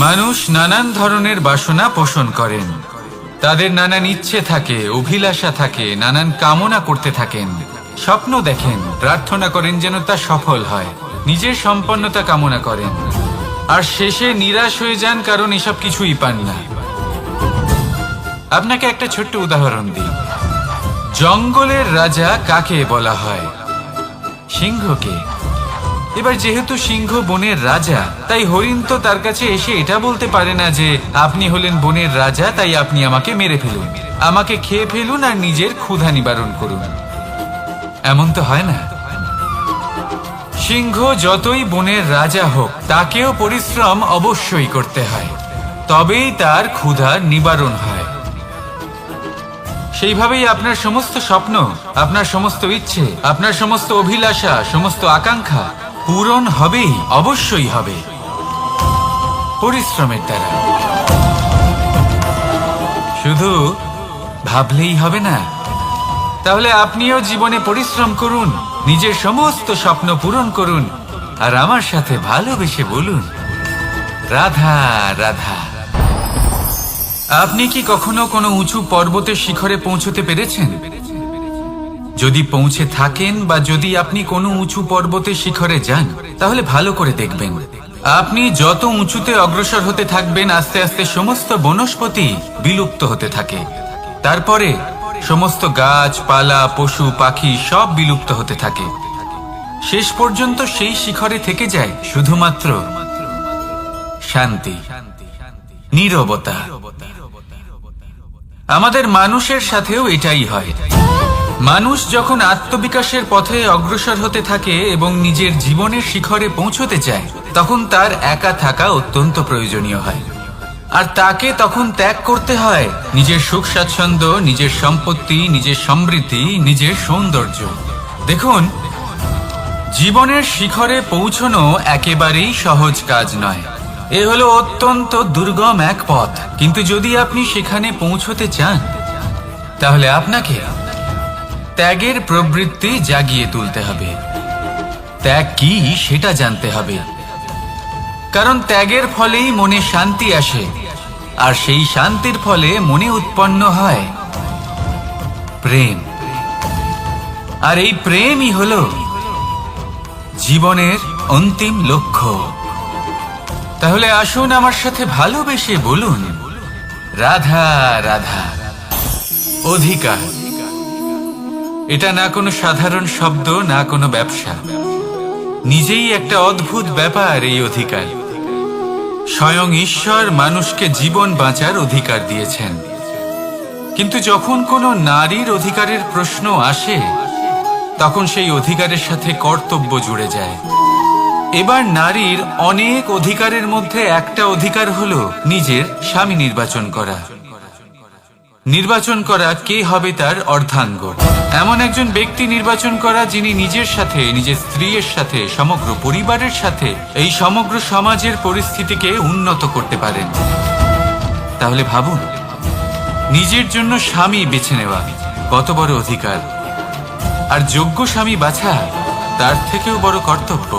মানুষ নানান ধরনের বাসনা পোষণ করেন। তাদের নানান ইচ্ছে থাকে, অভিলাষা থাকে, নানান কামনা করতে থাকেন, স্বপ্ন দেখেন, প্রার্থনা করেন যেন তা সফল হয়, নিজের সম্পন্নতা কামনা করেন, আর শেষে নিরাশ হয়ে যান কারণ এসব কিছুই পান না। আপনাকে একটা ছোট্ট উদাহরণ দিই। জঙ্গলের রাজা কাকে বলা হয়? সিংহকে। এবার যেহেতু সিংহ বনের রাজা, তাই হরিণ তো তার কাছে এসে এটা বলতে পারে না যে আপনি হলেন বনের রাজা, তাই আপনি আমাকে মেরে ফেলুন, আমাকে খেয়ে ফেলুন আর নিজের ক্ষুধা নিবারণ করুন। এমন তো হয় না। সিংহ যতই বনের রাজা হোক, তাকেও পরিশ্রম অবশ্যই করতে হয়, তবেই তার ক্ষুধা নিবারণ হয়। সেইভাবেই আপনার সমস্ত স্বপ্ন, আপনার সমস্ত ইচ্ছে, আপনার সমস্ত অভিলাষা, সমস্ত আকাঙ্ক্ষা পূরণ হবেই, অবশ্যই হবে, পরিশ্রমের দ্বারা। শুধু ভাবলেই হবে না। তাহলে আপনিও জীবনে পরিশ্রম করুন, নিজের সমস্ত স্বপ্ন পূরণ করুন, আর আমার সাথে ভালোবেসে বলুন, রাধা রাধা। আপনি কি কখনো কোনো উঁচু পর্বতের শিখরে পৌঁছতে পেরেছেন? যদি পৌঁছে থাকেন বা যদি আপনি কোনো উঁচু পর্বতের শিখরে যান, তাহলে ভালো করে দেখবেন, আপনি যত উঁচুতে অগ্রসর হতে থাকবেন, আস্তে আস্তে সমস্ত বনস্পতি বিলুপ্ত হতে থাকে। তারপরে সমস্ত গাছপালা, পশু পাখি সব বিলুপ্ত হতে থাকে। শেষ পর্যন্ত সেই শিখরে থেকে যায় শুধুমাত্র শান্তি, নীরবতা। আমাদের মানুষের সাথেও এটাই হয়। মানুষ যখন আত্মবিকাশের পথে অগ্রসর হতে থাকে এবং নিজের জীবনের শিখরে পৌঁছতে চায়, তখন তার একা থাকা অত্যন্ত প্রয়োজনীয় হয়। আর তাকে তখন ত্যাগ করতে হয় নিজের সুখ স্বাচ্ছন্দ্য, নিজের সম্পত্তি, নিজের সমৃদ্ধি, নিজের সৌন্দর্য। দেখুন, জীবনের শিখরে পৌঁছনো একেবারেই সহজ কাজ নয়। এ হলো অত্যন্ত দুর্গম এক পথ। কিন্তু যদি আপনি সেখানে পৌঁছতে চান, তাহলে আপনাকে ত্যাগের প্রবৃত্তি জাগিয়ে তুলতে হবে। ত্যাগ কি সেটা জানতে হবে, কারণ ত্যাগের ফলেই মনে শান্তি আসে, আর সেই শান্তির ফলে মনে উৎপন্ন হয় প্রেম। আর এই প্রেমই হলো জীবনের অন্তিম লক্ষ্য। তাহলে আসুন আমার সাথে ভালোবেসে বলুন, রাধা রাধা। অধিকার, এটা না কোনো সাধারণ শব্দ, না কোনো ব্যবসা, নিজেই একটা অদ্ভুত ব্যাপার এই অধিকার। স্বয়ং ঈশ্বর মানুষকে জীবন বাঁচার অধিকার দিয়েছেন। কিন্তু যখন কোনো নারীর অধিকারের প্রশ্ন আসে, তখন সেই অধিকারের সাথে কর্তব্য জুড়ে যায়। এবার নারীর অনেক অধিকারের মধ্যে একটা অধিকার হলো নিজের স্বামী নির্বাচন করা। নির্বাচন করা কে হবে তার অর্ধাঙ্গ, এমন একজন ব্যক্তি নির্বাচন করা যিনি নিজের সাথে, নিজের স্ত্রীর সাথে, সমগ্র পরিবারের সাথে এই সমগ্র সমাজের পরিস্থিতিকে উন্নত করতে পারেন। তাহলে ভাবুন, নিজের জন্য স্বামী বেছে নেওয়া কত বড় অধিকার, আর যোগ্য স্বামী বাছা তার থেকেও বড় কর্তব্য।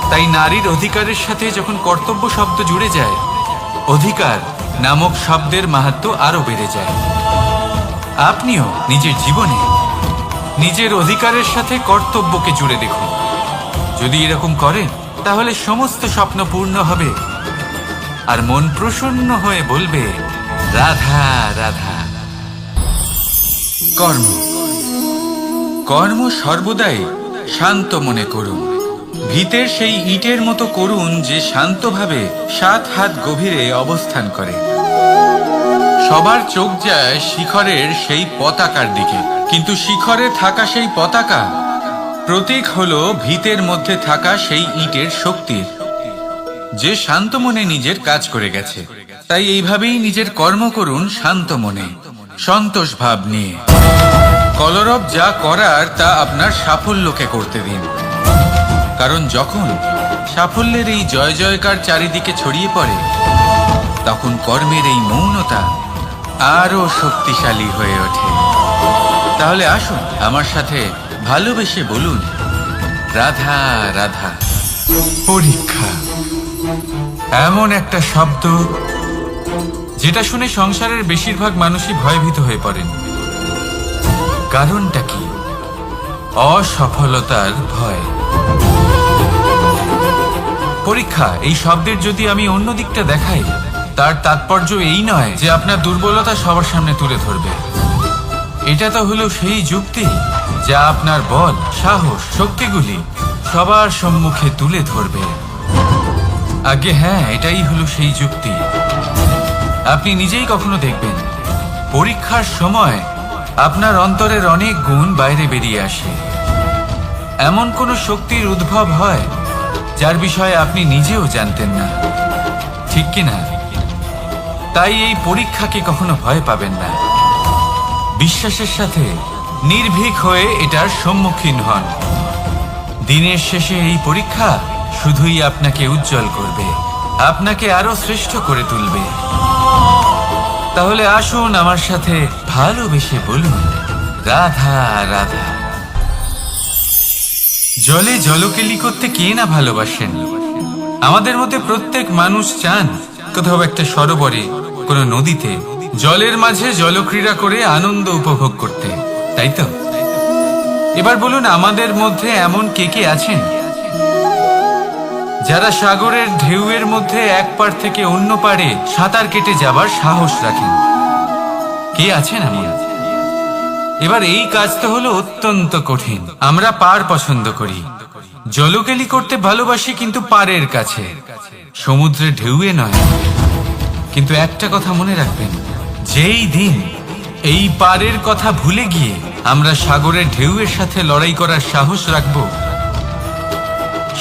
তাই নারীর অধিকারের সাথে যখন কর্তব্য শব্দ জুড়ে যায়, অধিকার নামক শব্দের মাহাত্ম্য আরো বেড়ে যায়। আপনিও নিজের জীবনে নিজের অধিকারের সাথে কর্তব্যকে জুড়ে দেখুন। যদি এরকম করেন, তাহলে সমস্ত স্বপ্ন পূর্ণ হবে, আর মন প্রসন্ন হয়ে বলবে, রাধা রাধা। কর্ম, কর্ম সর্বদাই শান্ত মনে করুন। ভিতের সেই ইটের মতো করুন যে শান্তভাবে 7 হাত গভীরে অবস্থান করে। সবার চোখ যায় শিখরের সেই পতাকার দিকে, কিন্তু শিখরে থাকা সেই পতাকা প্রতীক হলো ভিতের মধ্যে থাকা সেই ইটের শক্তির, যে শান্ত মনে নিজের কাজ করে গেছে। তাই এইভাবেই নিজের কর্ম করুন শান্ত মনে, সন্তোষ ভাব নিয়ে। কলরব যা করার তা আপনার সাফল্যকে করতে দিন, কারণ যখন সাফল্যের এই জয় জয়কার চারিদিকে ছড়িয়ে পড়ে, তখন কর্মের এই মৌনতা আরো শক্তিশালী হয়ে ওঠে। তাহলে আসুন আমার সাথে ভালোবেসে বলুন, রাধা রাধা। পরীক্ষা, এমন একটা শব্দ যেটা শুনে সংসারের বেশিরভাগ মানুষই ভয়ভীত হয়ে পড়েন। কারণটা কি? অসফলতার ভয়। পরীক্ষা এই শব্দের যদি আমি অন্য দিকটা দেখাই, তার তাৎপর্য এই নয় যে আপনার দুর্বলতা সবার সামনে তুলে ধরবে। এটা তো হলো সেই যুক্তি যা আপনার বল, সাহস, শক্তিগুলি সবার সম্মুখে তুলে ধরবে। আগে হ্যাঁ, এটাই হলো সেই যুক্তি। আপনি নিজেই কখনো দেখবেন পরীক্ষার সময় আপনার অন্তরের অনেক গুণ বাইরে বেরিয়ে আসে। এমন কোন শক্তির উদ্ভব হয় যার বিষয়ে আপনি নিজেও জানতেন না, ঠিক কিনা? তাই এই পরীক্ষাকে কখনো ভয় পাবেন না। বিশ্বাসের সাথে নির্ভীক হয়ে এটার সম্মুখীন হন। দিনের শেষে এই পরীক্ষা শুধুই আপনাকে উজ্জ্বল করবে, আপনাকে আরো শ্রেষ্ঠ করে তুলবে। তাহলে আসুন আমার সাথে ভালোবেসে বলুন, রাধা রাধা। জলে জলকেলি করতে কে না ভালোবাসেন? আমাদের মধ্যে প্রত্যেক মানুষ চান কোথাও একটা সরোবরে, কোনো নদীতে, জলের মাঝে জলক্রীড়া করে আনন্দ উপভোগ করতে, তাই তো? এবার বলুন, আমাদের মধ্যে এমন কে কে আছেন যারা সাগরের ঢেউয়ের মধ্যে এক পাড় থেকে অন্য পাড়ে সাঁতার কেটে যাবার সাহস রাখেন? কে আছেন এমন? এবার এই কাজ তো হলো অত্যন্ত কঠিন। আমরা পার পছন্দ করি, জলকেলি করতে ভালোবাসি, কিন্তু পাড়ের কাছে, সমুদ্রের ঢেউয়ে নয়। কিন্তু একটা কথা মনে রাখবেন, যেই দিন এই পাড়ের কথা ভুলে গিয়ে আমরা সাগরের ঢেউয়ের সাথে লড়াই করার সাহস রাখব,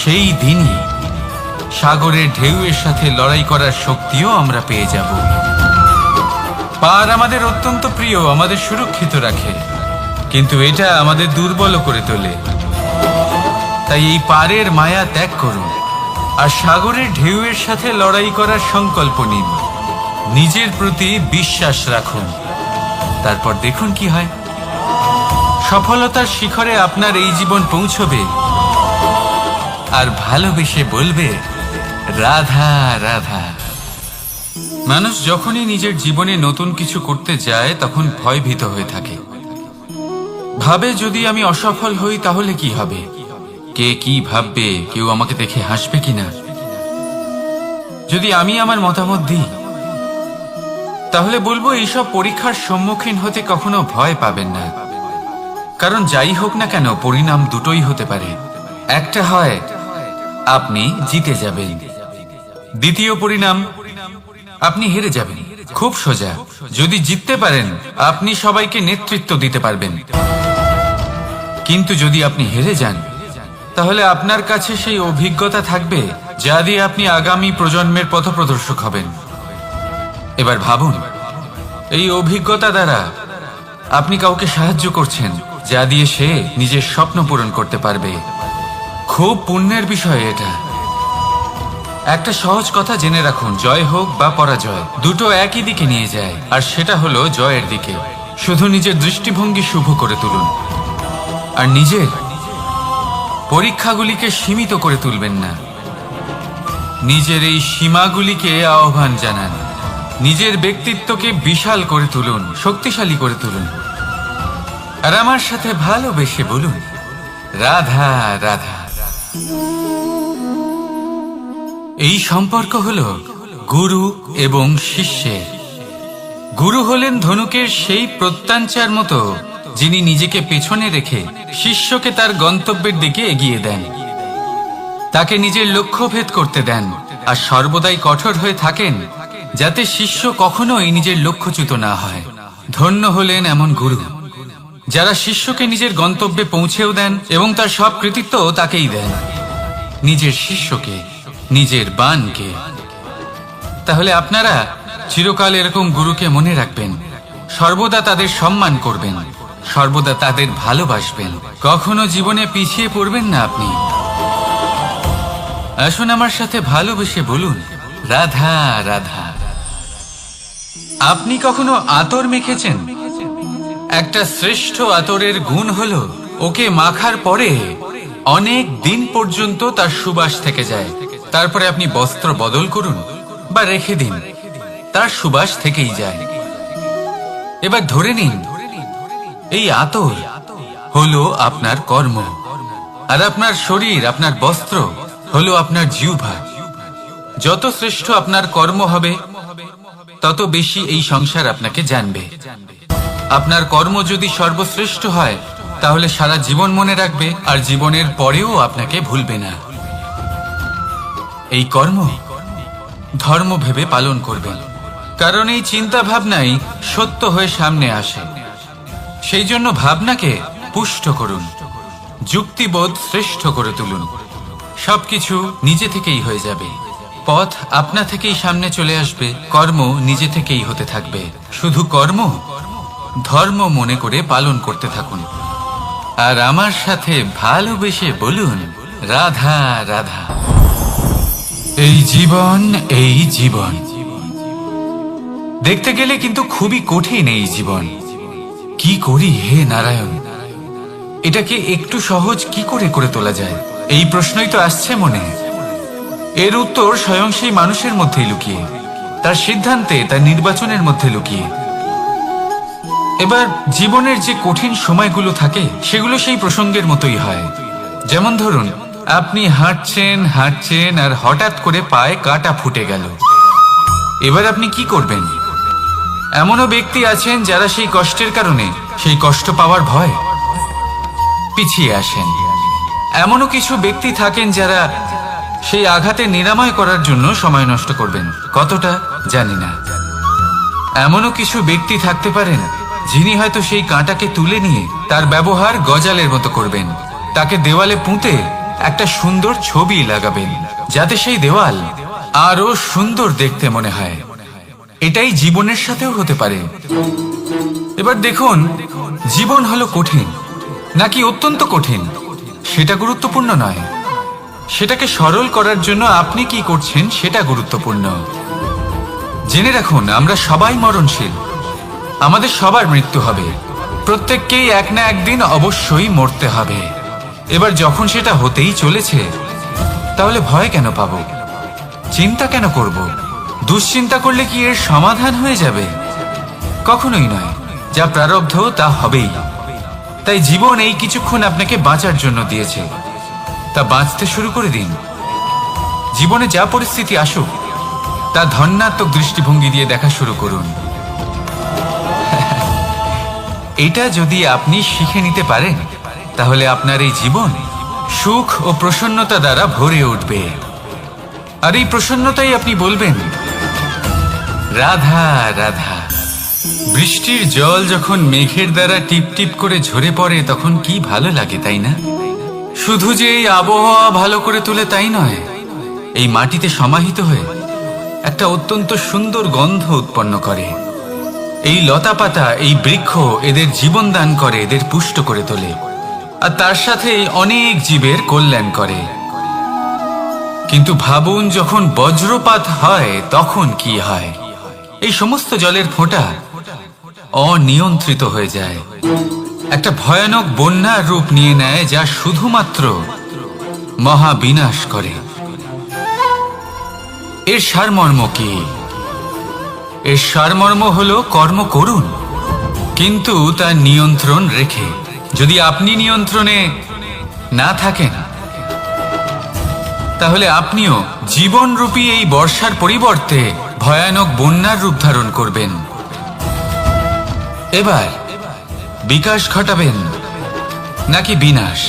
সেই দিনই সাগরের ঢেউয়ের সাথে লড়াই করার শক্তিও আমরা পেয়ে যাব। পার আমাদের অত্যন্ত প্রিয়, আমাদের সুরক্ষিত রাখে, কিন্তু এটা আমাদের দুর্বল করে তোলে। তাই এই পারের মায়া ত্যাগ করুন আর সাগরের ঢেউয়ের সাথে লড়াই করার সংকল্প নিন। নিজের প্রতি বিশ্বাস রাখুন, তারপর দেখুন কি হয়। সফলতার শিখরে আপনার এই জীবন পৌঁছবে আর ভালোবেসে বলবে, রাধা রাধা। মানুষ যখনই নিজের জীবনে নতুন কিছু করতে যায় তখন ভয়ভীত হয়ে থাকে। ভাবে, যদি আমি অসফল হই তাহলে কি হবে? কে কি ভাববে? কেউ আমাকে দেখে হাসবে কিনা? যদি আমি আমার মতামত দিই, তাহলে বলবো এইসব পরীক্ষার সম্মুখীন হতে কখনো ভয় পাবেন না। কারণ যাই হোক না কেন, পরিণাম দুটোই হতে পারে। একটা হয় আপনি জিতে যাবেন, দ্বিতীয় পরিণাম আপনি হেরে যাবেন। খুব সোজা। যদি জিততে পারেন, আপনি সবাইকে নেতৃত্ব দিতে পারবেন, কিন্তু যদি আপনি হেরে যান, তাহলে আপনার কাছে সেই অভিজ্ঞতা থাকবে যা দিয়ে আপনি আগামী প্রজন্মের পথপ্রদর্শক হবেন। এবার ভাবুন, এই অভিজ্ঞতা দ্বারা আপনি কাউকে সাহায্য করছেন, যা দিয়ে সে নিজের স্বপ্ন পূরণ করতে পারবে। খুব পুণ্যের বিষয় এটা। একটা সহজ কথা জেনে রাখুন, জয় হোক বা পরাজয়, দুটো একই দিকে নিয়ে যায়, আর সেটা হলো জয়ের দিকে। শুধু নিজের দৃষ্টিভঙ্গি শুভ করে তুলুন আর নিজের পরীক্ষাগুলিকে সীমিত করে তুলবেন না। নিজের এই সীমাগুলিকে আহ্বান জানান। নিজের ব্যক্তিত্বকে বিশাল করে তুলুন, শক্তিশালী করে তুলুন। আর আমার সাথে ভালোবেসে বলুন, রাধা রাধা। এই সম্পর্ক হলো গুরু এবং শিষ্যের। গুরু হলেন ধনুকের সেই প্রত্যঞ্চার মতো, যিনি নিজেকে পেছনে রেখে শিষ্যকে তার গন্তব্যের দিকে এগিয়ে দেন, তাকে নিজের লক্ষ্য ভেদ করতে দেন, আর সর্বদাই কঠোর হয়ে থাকেন যাতে শিষ্য কখনোই নিজের লক্ষ্যচ্যুত না হয়। ধন্য হলেন এমন গুরু যারা শিষ্যকে নিজের গন্তব্যে পৌঁছেও দেন এবং তার সব কৃতিত্ব তাকেই দেন, নিজের শিষ্যকে, নিজের বাণকে। তাহলে আপনারা চিরকাল এরকম গুরুকে মনে রাখবেন, সর্বদা তাদের সম্মান করবেন, সর্বদা তাদের ভালোবাসবেন, কখনো জীবনে পিছিয়ে পড়বেন না আপনি। আসুন আমার সাথে ভালোবেসে বলুন, রাধা রাধা। আপনি কখনো আতর মেখেছেন? একটা শ্রেষ্ঠ আতরের গুণ হলো ওকে মাখার পরে অনেক দিন পর্যন্ত তার সুবাস থেকে যায়। তারপরে আপনি বস্ত্র বদল করুন বা রেখে দিন, তার সুবাস থেকেই যায়। এবার ধরে নিন এই আতর হলো আপনার কর্ম, আর আপনার শরীর, আপনার বস্ত্র হলো আপনার জিহ্বা। যত শ্রেষ্ঠ আপনার কর্ম হবে তত বেশি এই সংসার আপনাকে জানবে। আপনার কর্ম যদি সর্বশ্রেষ্ঠ হয় তাহলে সারা জীবন মনে রাখবে, আর জীবনের পরেও আপনাকে ভুলবে না। এই কর্ম ধর্ম ভেবে পালন করবেন, কারণ এই চিন্তা ভাবনাই সত্য হয়ে সামনে আসে। সেই জন্য ভাবনাকে পুষ্ট করুন, যুক্তিবোধ শ্রেষ্ঠ করে তুলুন। সবকিছু নিজে থেকেই হয়ে যাবে, পথ আপনা থেকেই সামনে চলে আসবে, কর্ম নিজে থেকেই হতে থাকবে। শুধু কর্ম ধর্ম মনে করে পালন করতে থাকুন, আর আমার সাথে ভালোবেসে বলুন, রাধা রাধা। এই জীবন, এই জীবন দেখতে গেলে কিন্তু খুবই কঠিন। এই জীবন কি করি হে নারায়ণ, এটাকে একটু সহজ কি করে করে তোলা যায়, এই প্রশ্নই তো আসছে মনে। এর উত্তর স্বয়ং সেই মানুষের মধ্যেই লুকিয়ে, তার সিদ্ধান্তে, তার নির্বাচনের মধ্যে লুকিয়ে। এবার জীবনের যে কঠিন সময়গুলো থাকে সেগুলো সেই প্রসঙ্গের মতোই হয়। যেমন ধরুন, আপনি হাঁটছেন হাঁটছেন আর হঠাৎ করে পায়ে কাঁটা ফুটে গেল। এবার আপনি কি করবেন? এমনও ব্যক্তি আছেন যারা সেই কষ্টের কারণে, সেই কষ্ট পাওয়ার ভয় পিছিয়ে আসেন। এমনও কিছু ব্যক্তি থাকেন যারা সেই আঘাতে নিরাময় করার জন্য সময় নষ্ট করবেন, কতটা জানি না। এমনও কিছু ব্যক্তি থাকতে পারেন যিনি হয়তো সেই কাঁটাকে তুলে নিয়ে তার ব্যবহার গজালের মতো করবেন, তাকে দেওয়ালে পুঁতে একটা সুন্দর ছবি লাগাবেন, যাতে সেই দেওয়াল আরো সুন্দর দেখতে মনে হয়। এটাই জীবনের সাথেও হতে পারে। এবার দেখুন, জীবন হলো কঠিন নাকি অত্যন্ত কঠিন সেটা গুরুত্বপূর্ণ নয়, সেটাকে সরল করার জন্য আপনি কি করছেন সেটা গুরুত্বপূর্ণ। জেনে রাখুন, আমরা সবাই মরণশীল, আমাদের সবার মৃত্যু হবে, প্রত্যেককেই এক না একদিন অবশ্যই মরতে হবে। এবার যখন সেটা হতেই চলেছে, তাহলে ভয় কেন পাবো, চিন্তা কেন করব? দুশ্চিন্তা করলে কি এর সমাধান হয়ে যাবে? কখনোই নয়। যা প্রারব্ধ তা হবেই। তাই জীবন এই কিছুক্ষণ আপনাকে বাঁচার জন্য দিয়েছে, তা বাঁচতে শুরু করে দিন। জীবনে যা পরিস্থিতি আসুক তা ধন্যাত্মক দৃষ্টিভঙ্গি দিয়ে দেখা শুরু করুন। এটা যদি আপনি শিখে নিতে পারেন তাহলে আপনার এই জীবন সুখ ও প্রসন্নতা দ্বারা ভরে উঠবে। আর এই প্রসন্নতাই আপনি বলবেন, রাধা রাধা। বৃষ্টির জল যখন মেঘের দ্বারা টিপ টিপ করে ঝরে পড়ে তখন কি ভালো লাগে, তাই না? শুধু যে এই আবহাওয়া ভালো করে তোলে তাই নয়, এই মাটিতে সমাহিত হয়ে একটা অত্যন্ত সুন্দর গন্ধ উৎপন্ন করে। এই লতা পাতা, এই বৃক্ষ এদের জীবন দান করে, এদের পুষ্ট করে তোলে, আর তার সাথে অনেক জীবের কল্যাণ করে। কিন্তু ভাবুন, যখন বজ্রপাত হয় তখন কি হয়? এই সমস্ত জলের ফোঁটা অনিয়ন্ত্রিত হয়ে যায়, একটা ভয়ানক বন্যার রূপ নিয়ে নেয়, যা শুধুমাত্র মহাবিনাশ করে। এর সারমর্ম কি? এর সারমর্ম হলো কর্ম করুন, কিন্তু তার নিয়ন্ত্রণ রেখে। যদি আপনি নিয়ন্ত্রণে না থাকেন তাহলে আপনিও জীবনরূপী এই বর্ষার পরিবর্তে ভয়ানক বন্যার রূপ ধারণ করবেন। এবার বিকাশ ঘটাবেন নাকি বিনাশ,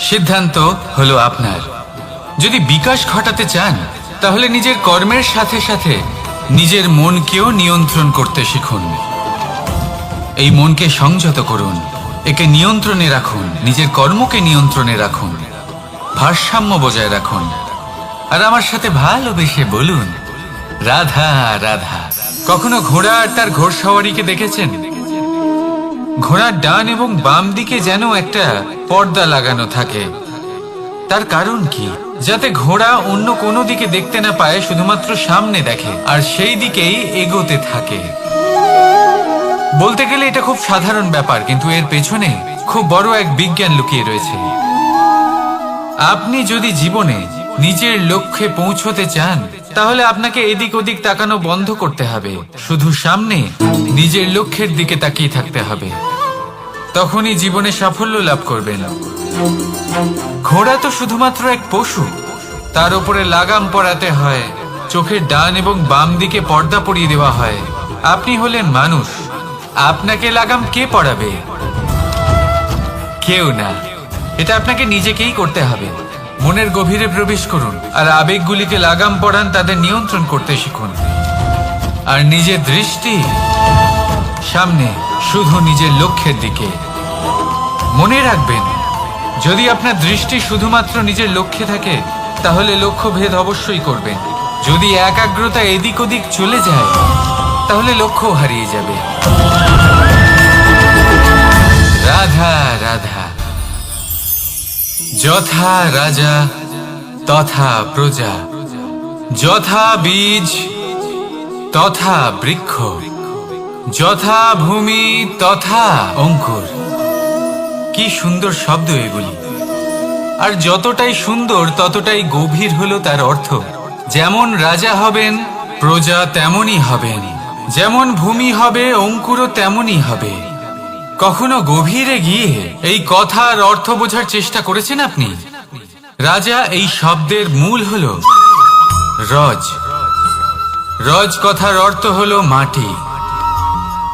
সিদ্ধান্ত হলো আপনার। যদি বিকাশ ঘটাতে চান তাহলে নিজের কর্মের সাথে সাথে নিজের মনকেও নিয়ন্ত্রণ করতে শিখুন। এই মনকে সংযত করুন, একে নিয়ন্ত্রণে রাখুন, নিজের কর্মকে নিয়ন্ত্রণে রাখুন, ভারসাম্য বজায় রাখুন। আর আমার সাথে ভালোবেসে বলুন, রাধা রাধা। কখনো ঘোড়া আর তার ঘোড়সওয়ারিকে দেখেছেন? ঘোড়ার ডান এবং বাম দিকে যেন একটা পর্দা লাগানো থাকে। তার কারণ কি? যাতে ঘোড়া অন্য কোনো দিকে দেখতে না পায়, শুধুমাত্র সামনে দেখে আর সেই দিকেই এগোতে থাকে। বলতে গেলে এটা খুব সাধারণ ব্যাপার, কিন্তু এর পেছনে খুব বড় এক বিজ্ঞান লুকিয়ে রয়েছে। আপনি যদি জীবনে নিজের লক্ষ্যে পৌঁছতে চান, তাহলে আপনাকে এদিক ওদিক তাকানো বন্ধ করতে হবে। শুধু সামনে নিজের লক্ষ্যের দিকে তাকিয়ে থাকতে হবে। তখনই জীবনে সাফল্য লাভ করবেন। ঘোড়া তো শুধুমাত্র এক পশু, তার উপরে লাগাম পরাতে হয়, চোখের ডান এবং বাম দিকে পর্দা পরিয়ে দেওয়া হয়। আপনি হলেন মানুষ, আপনাকে লাগাম কে পরাবে? কেউ না। এটা আপনাকে নিজেকেই করতে হবে। মনের গভীরে প্রবেশ করুন আর আবেগগুলিকে লাগাম পরান, তাদের নিয়ন্ত্রণ করতে শিখুন। আর নিজের দৃষ্টি সামনে, শুধু নিজের লক্ষ্যের দিকে। মনে রাখবেন, যদি আপনার দৃষ্টি শুধুমাত্র নিজের লক্ষ্যে থাকে, তাহলে লক্ষ্য ভেদ অবশ্যই করবেন। যদি একাগ্রতা এদিক ওদিক চলে যায়, তাহলে লক্ষ্য হারিয়ে যাবে। রাধা রাধা। যথা রাজা তথা প্রজা, যথা বীজ তথা বৃক্ষ, যথা ভূমি তথা অঙ্কুর। কি সুন্দর শব্দ এগুলি! আর যতটাই সুন্দর ততটাই গভীর হলো তার অর্থ। যেমন রাজা হবেন, প্রজা তেমনই হবেন। যেমন ভূমি হবে, অঙ্কুরও তেমনই হবে। কখনো গভীরে গিয়ে এই কথার অর্থ বোঝার চেষ্টা করেছেন আপনি? রাজা এই শব্দের মূল হলো রজ। রজ কথার অর্থ হলো মাটি।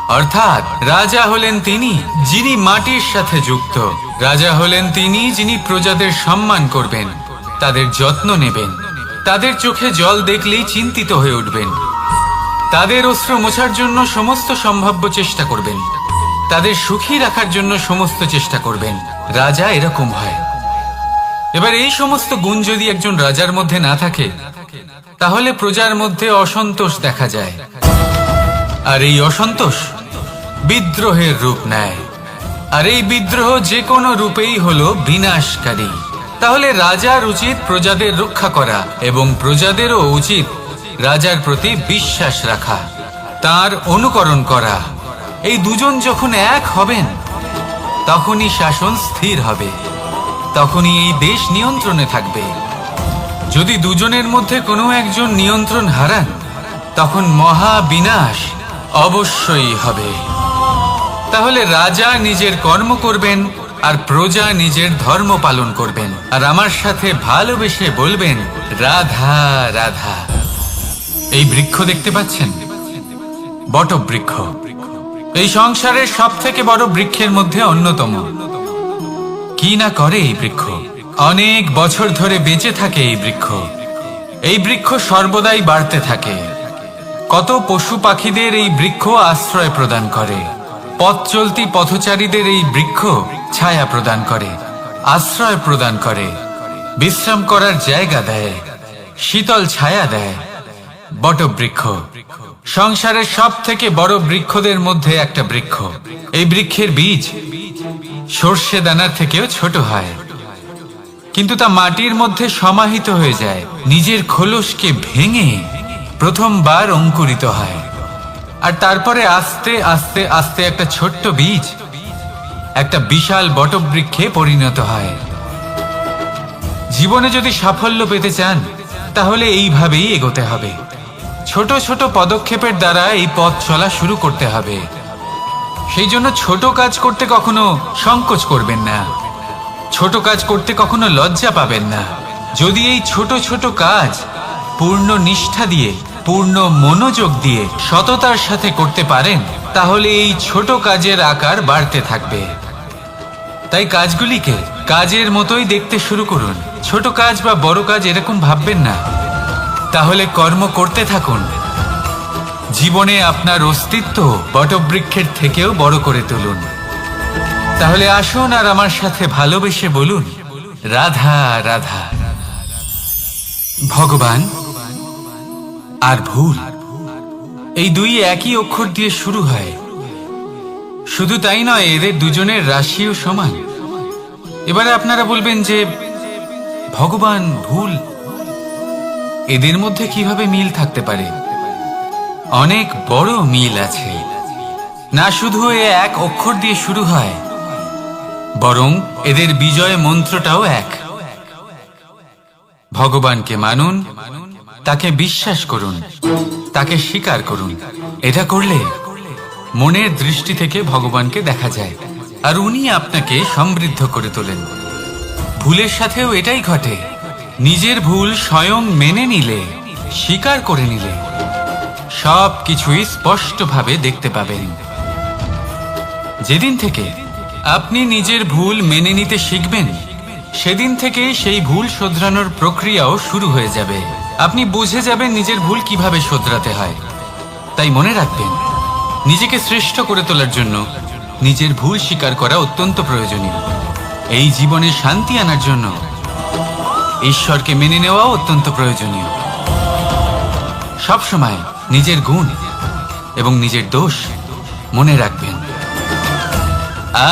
অর্থাৎ রাজা হলেন তিনি যিনি মাটির সাথে যুক্ত। রাজা হলেন তিনি যিনি প্রজাদের সম্মান করবেন, তাদের যত্ন নেবেন, তাদের চোখে জল দেখলেই চিন্তিত হয়ে উঠবেন, তাদের অশ্রু মোছার জন্য সমস্ত সম্ভাব্য চেষ্টা করবেন, তাদের সুখী রাখার জন্য সমস্ত চেষ্টা করবেন। রাজা এরকম হয়। এবার এই সমস্ত গুণ যদি একজন রাজার মধ্যে না থাকে, তাহলে প্রজার মধ্যে অসন্তোষ দেখা যায়। আর এই অসন্তোষ বিদ্রোহের রূপ নেয়। আর এই বিদ্রোহ যে কোনো রূপেই হলো বিনাশকারী। তাহলে রাজার উচিত প্রজাদের রক্ষা করা, এবং প্রজাদেরও উচিত রাজার প্রতি বিশ্বাস রাখা, তার অনুকরণ করা। এই দুজন যখন এক হবেন, তখনই শাসন স্থির হবে, তখনই এই দেশ নিয়ন্ত্রণে থাকবে। যদি দুজনের মধ্যে কোনো একজন নিয়ন্ত্রণ হারান, তখন মহা বিনাশ অবশ্যই হবে। তাহলে রাজা নিজের কর্ম করবেন আর প্রজা নিজের ধর্ম পালন করবেন, আর আমার সাথে ভালোবেসে বলবেন রাধা রাধা। এই বৃক্ষ দেখতে পাচ্ছেন? বটবৃক্ষ। এই সংসারের সব থেকে বড় বৃক্ষের মধ্যে অন্যতম। কি না করে এই বৃক্ষ? অনেক বছর ধরে বেঁচে থাকে এই বৃক্ষ। এই বৃক্ষ সর্বদাই বাড়তে থাকে। কত পশু পাখিদের এই বৃক্ষ আশ্রয় প্রদান করে। পথ চলতি পথচারীদের এই বৃক্ষ ছায়া প্রদান করে, আশ্রয় প্রদান করে, বিশ্রাম করার জায়গা দেয়, শীতল ছায়া দেয়। বটবৃক্ষ সংসারের সব থেকে বড় বৃক্ষদের মধ্যে একটা বৃক্ষ। এই বৃক্ষের বীজ সর্ষে দানার থেকেও ছোট হয়, কিন্তু তা মাটির মধ্যে সমাহিত হয়ে যায়, নিজের খোলসকে ভেঙে প্রথমবার অঙ্কুরিত হয়। আর তারপরে আস্তে আস্তে আস্তে একটা ছোট্ট বীজ একটা বিশাল বটবৃক্ষে পরিণত হয়। জীবনে যদি সাফল্য পেতে চান, তাহলে এইভাবেই এগোতে হবে। ছোট ছোট পদক্ষেপের দ্বারা এই পথ চলা শুরু করতে হবে। সেই জন্য ছোট কাজ করতে কখনো সংকোচ করবেন না, ছোট কাজ করতে কখনো লজ্জা পাবেন না। যদি এই ছোট ছোট কাজ পূর্ণ নিষ্ঠা দিয়ে, পূর্ণ মনোযোগ দিয়ে, সততার সাথে করতে পারেন, তাহলে এই ছোট কাজের আকার বাড়তে থাকবে। তাই কাজগুলিকে কাজের মতোই দেখতে শুরু করুন। ছোট কাজ বা বড় কাজ এরকম ভাববেন না। তাহলে কর্ম করতে থাকুন। জীবনে আপনার অস্তিত্ব বটবৃক্ষের থেকেও বড় করে তুলুন। তাহলে আসুন আর আমার সাথে ভালোবেসে বলুন রাধা রাধা। ভগবান আর ভুল, এই দুই একই অক্ষর দিয়ে শুরু হয়। শুধু তাই নয়, এদের দুজনের রাশিও সমান। এবারে আপনারা বলবেন যে ভগবান, ভুল, এদের মধ্যে কিভাবে মিল থাকতে পারে? অনেক বড় মিল আছে। না শুধু এ এক অক্ষর দিয়ে শুরু হয়, বরং এদের বিজয় মন্ত্রটাও এক। ভগবানকে মানুন, তাকে বিশ্বাস করুন, তাকে স্বীকার করুন। এটা করলে মনের দৃষ্টি থেকে ভগবানকে দেখা যায়, আর উনি আপনাকে সমৃদ্ধ করে তোলেন। ভুলের সাথেও এটাই ঘটে। নিজের ভুল স্বয়ং মেনে নিলে, স্বীকার করে নিলে সব কিছুই স্পষ্টভাবে দেখতে পাবেন। যেদিন থেকে আপনি নিজের ভুল মেনে নিতে শিখবেন, সেদিন থেকে সেই ভুল শোধরানোর প্রক্রিয়াও শুরু হয়ে যাবে। আপনি বুঝে যাবেন নিজের ভুল কিভাবে শোধরাতে হয়। তাই মনে রাখবেন, নিজেকে শ্রেষ্ঠ করে তোলার জন্য নিজের ভুল স্বীকার করা অত্যন্ত প্রয়োজনীয়। এই জীবনে শান্তি আনার জন্য ঈশ্বরকে মেনে নেওয়াও অত্যন্ত প্রয়োজনীয়। সবসময় নিজের গুণ এবং নিজের দোষ মনে রাখবেন।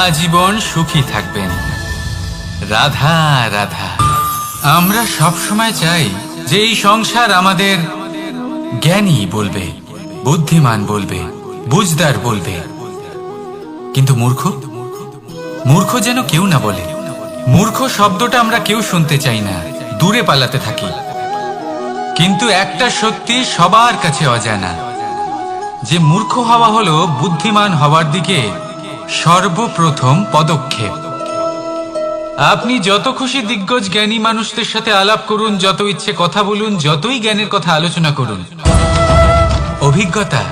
আজীবন সুখী থাকবেন। রাধা রাধা। আমরা সবসময় চাই যে এই সংসার আমাদের জ্ঞানী বলবে, বুদ্ধিমান বলবে, বুঝদার বলবে, কিন্তু মূর্খ মূর্খ যেন কেউ না বলে। মূর্খ শব্দটা আমরা কেউ শুনতে চাই না, দূরে পালাতে থাকি। কিন্তু একটা সত্যি সবার কাছে অজানা, যে মূর্খ হওয়া হলো বুদ্ধিমান হওয়ার দিকে সর্বপ্রথম পদক্ষেপ। আপনি যত খুশি দিগ্গজ জ্ঞানী মানুষদের সাথে আলাপ করুন, যত ইচ্ছে কথা বলুন, যতই জ্ঞানের কথা আলোচনা করুন, অভিজ্ঞতা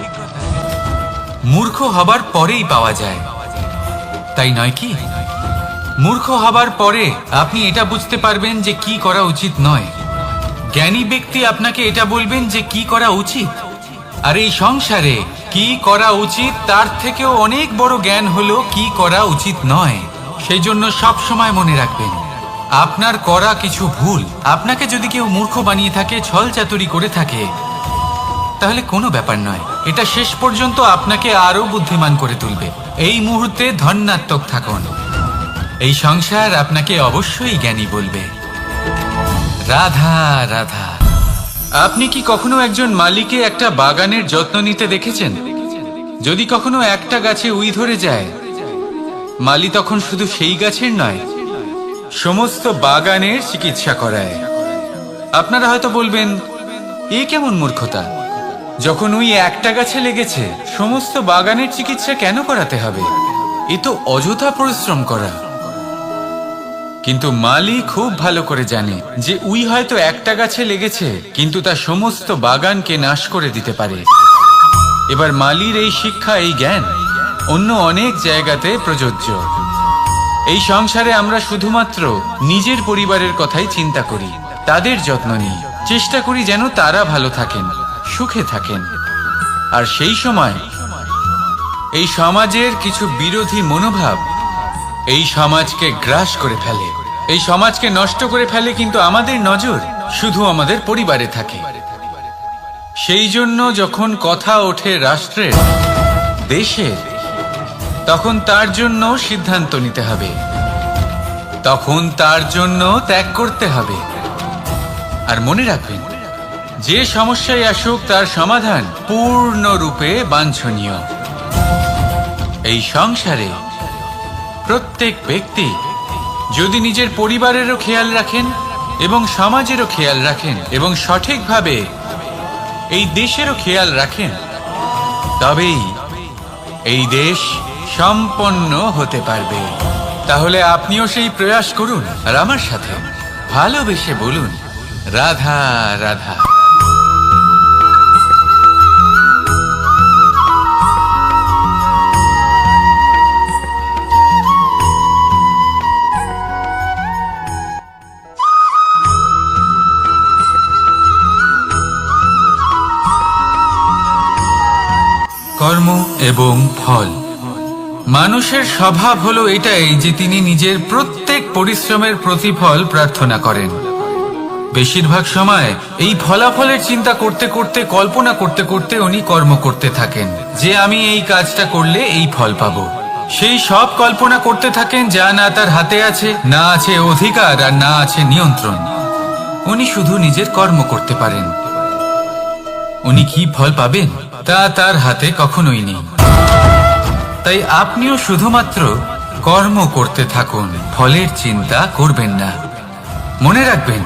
মূর্খ হবার পরেই পাওয়া যায়, তাই নয় কি? মূর্খ হবার পরে আপনি এটা বুঝতে পারবেন যে কি করা উচিত নয়। জ্ঞানী ব্যক্তি আপনাকে এটা বলবেন যে কি করা উচিত। আর এই সংসারে কি করা উচিত তার থেকেও অনেক বড় জ্ঞান হলো কি করা উচিত নয়। সেই জন্য সব সময় মনে রাখবেন, আপনার করা কিছু ভুল, আপনাকে যদি কেউ মূর্খ বানিয়ে থাকে, ছল চাতুরি করে থাকে, তাহলে কোনো ব্যাপার নয়। এটা শেষ পর্যন্ত আপনাকে আরো বুদ্ধিমান করে তুলবে। এই মুহূর্তে ধন্যাত্মক থাকুন। এই সংসার আপনাকে অবশ্যই জ্ঞানী বলবে। রাধা রাধা। আপনি কি কখনো একজন মালিকে একটা বাগানের যত্ন নিতে দেখেছেন? যদি কখনো একটা গাছে উই ধরে যায়, মালি তখন শুধু সেই গাছের নয়, সমস্ত বাগানের চিকিৎসা করায়। আপনারা হয়তো বলবেন, এ কেমন মূর্খতা? যখন উই একটা গাছে লেগেছে, সমস্ত বাগানের চিকিৎসা কেন করাতে হবে? এ তো অযথা পরিশ্রম করা। কিন্তু মালি খুব ভালো করে জানে যে উই হয়তো একটা গাছে লেগেছে, কিন্তু তা সমস্ত বাগানকে নাশ করে দিতে পারে। এবার মালির এই শিক্ষা, এই জ্ঞান অন্য অনেক জায়গাতে প্রযোজ্য। এই সংসারে আমরা শুধুমাত্র নিজের পরিবারের কথাই চিন্তা করি, তাদের যত্ন নিই, চেষ্টা করি যেন তারা ভালো থাকেন, সুখে থাকেন। আর সেই সময় এই সমাজের কিছু বিরোধী মনোভাব এই সমাজকে গ্রাস করে ফেলে, এই সমাজকে নষ্ট করে ফেলে। কিন্তু আমাদের নজর শুধু আমাদের পরিবারে থাকে। সেই জন্য যখন কথা ওঠে রাষ্ট্রের, দেশের, তখন তার জন্য সিদ্ধান্ত নিতে হবে, তখন তার জন্য ত্যাগ করতে হবে। আর মনে রাখবেন, যে সমস্যায় আসুক তার সমাধান পূর্ণরূপে বাঞ্ছনীয়। এই সংসারে প্রত্যেক ব্যক্তি যদি নিজের পরিবারেরও খেয়াল রাখেন এবং সমাজেরও খেয়াল রাখেন এবং সঠিকভাবে এই দেশেরও খেয়াল রাখেন, তবেই এই দেশ সম্পন্ন হতে পারবে। তাহলে আপনিও সেই প্রয়াস করুন, আর আমার সাথে ভালোবেসে বলুন, রাধা রাধা। কর্ম এবং ফল। মানুষের স্বভাব হলো এটাই যে তিনি নিজের প্রত্যেক পরিশ্রমের প্রতিফল প্রার্থনা করেন। বেশিরভাগ সময় এই ফলাফলের চিন্তা করতে করতে, কল্পনা করতে করতে উনি কর্ম করতে থাকেন, যে আমি এই কাজটা করলে এই ফল পাবো। সেই সব কল্পনা করতে থাকেন যা না তার হাতে আছে, না আছে অধিকার, আর না আছে নিয়ন্ত্রণ। উনি শুধু নিজের কর্ম করতে পারেন। উনি কি ফল পাবেন তা তার হাতে কখনোই নেই। তাই আপনিও শুধুমাত্র কর্ম করতে থাকুন, ফলের চিন্তা করবেন না। মনে রাখবেন,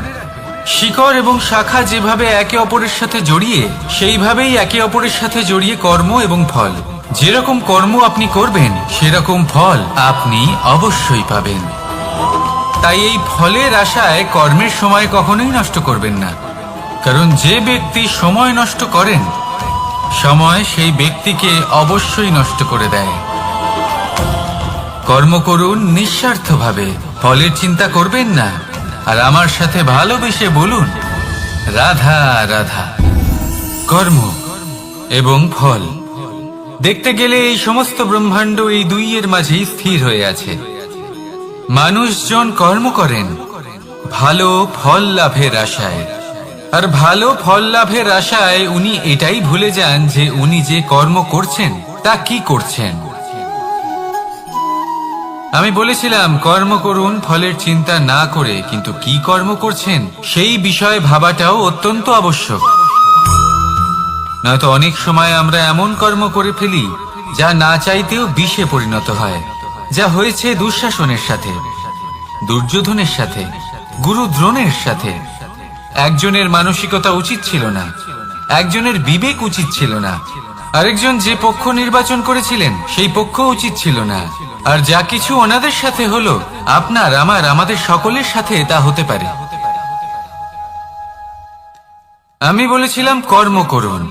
শিকড় এবং শাখা যেভাবে একে অপরের সাথে জড়িয়ে, সেইভাবেই একে অপরের সাথে জড়িয়ে কর্ম এবং ফল। যেরকম কর্ম আপনি করবেন সেরকম ফল আপনি অবশ্যই পাবেন। তাই এই ফলের আশায় কর্মের সময় কখনোই নষ্ট করবেন না, কারণ যে ব্যক্তি সময় নষ্ট করেন, সময় সেই ব্যক্তিকে অবশ্যই নষ্ট করে দেয়। কর্ম করুন নিঃস্বার্থভাবে, ফলের চিন্তা করবেন না, আর আমার সাথে ভালোবেসে বলুন রাধা রাধা। কর্ম এবং ফল, দেখতে গেলে এই সমস্ত ব্রহ্মাণ্ড এই দুইয়ের মাঝেই স্থির হয়ে আছে। মানুষজন কর্ম করেন ভালো ফল লাভের আশায়, আর ভালো ফল লাভের আশায় উনি এটাই ভুলে যান যে উনি যে কর্ম করছেন তা কি করছেন। আমি বলেছিলাম কর্ম করুন ফলের চিন্তা না করে, কিন্তু কি কর্ম করছেন সেই বিষয়ে ভাবাটাও অত্যন্ত আবশ্যক। নয়তো অনেক সময় আমরা এমন কর্ম করে ফেলি যা না চাইতেও বিষে পরিণত হয়, যা হয়েছে দুঃশাসনের সাথে, দুর্যোধনের সাথে, গুরু দ্রোণের সাথে। একজনের মানসিকতা উচিত ছিল না, একজনের বিবেক উচিত ছিল না, আরেকজন যে পক্ষ নির্বাচন করেছিলেন সেই পক্ষ উচিত ছিল না। আর যা কিছু ওনাদের সাথে হলো, আপনার আমার আমাদের সকলের সাথে তা হতে পারে। আমি বলেছিলাম কর্ম করুন,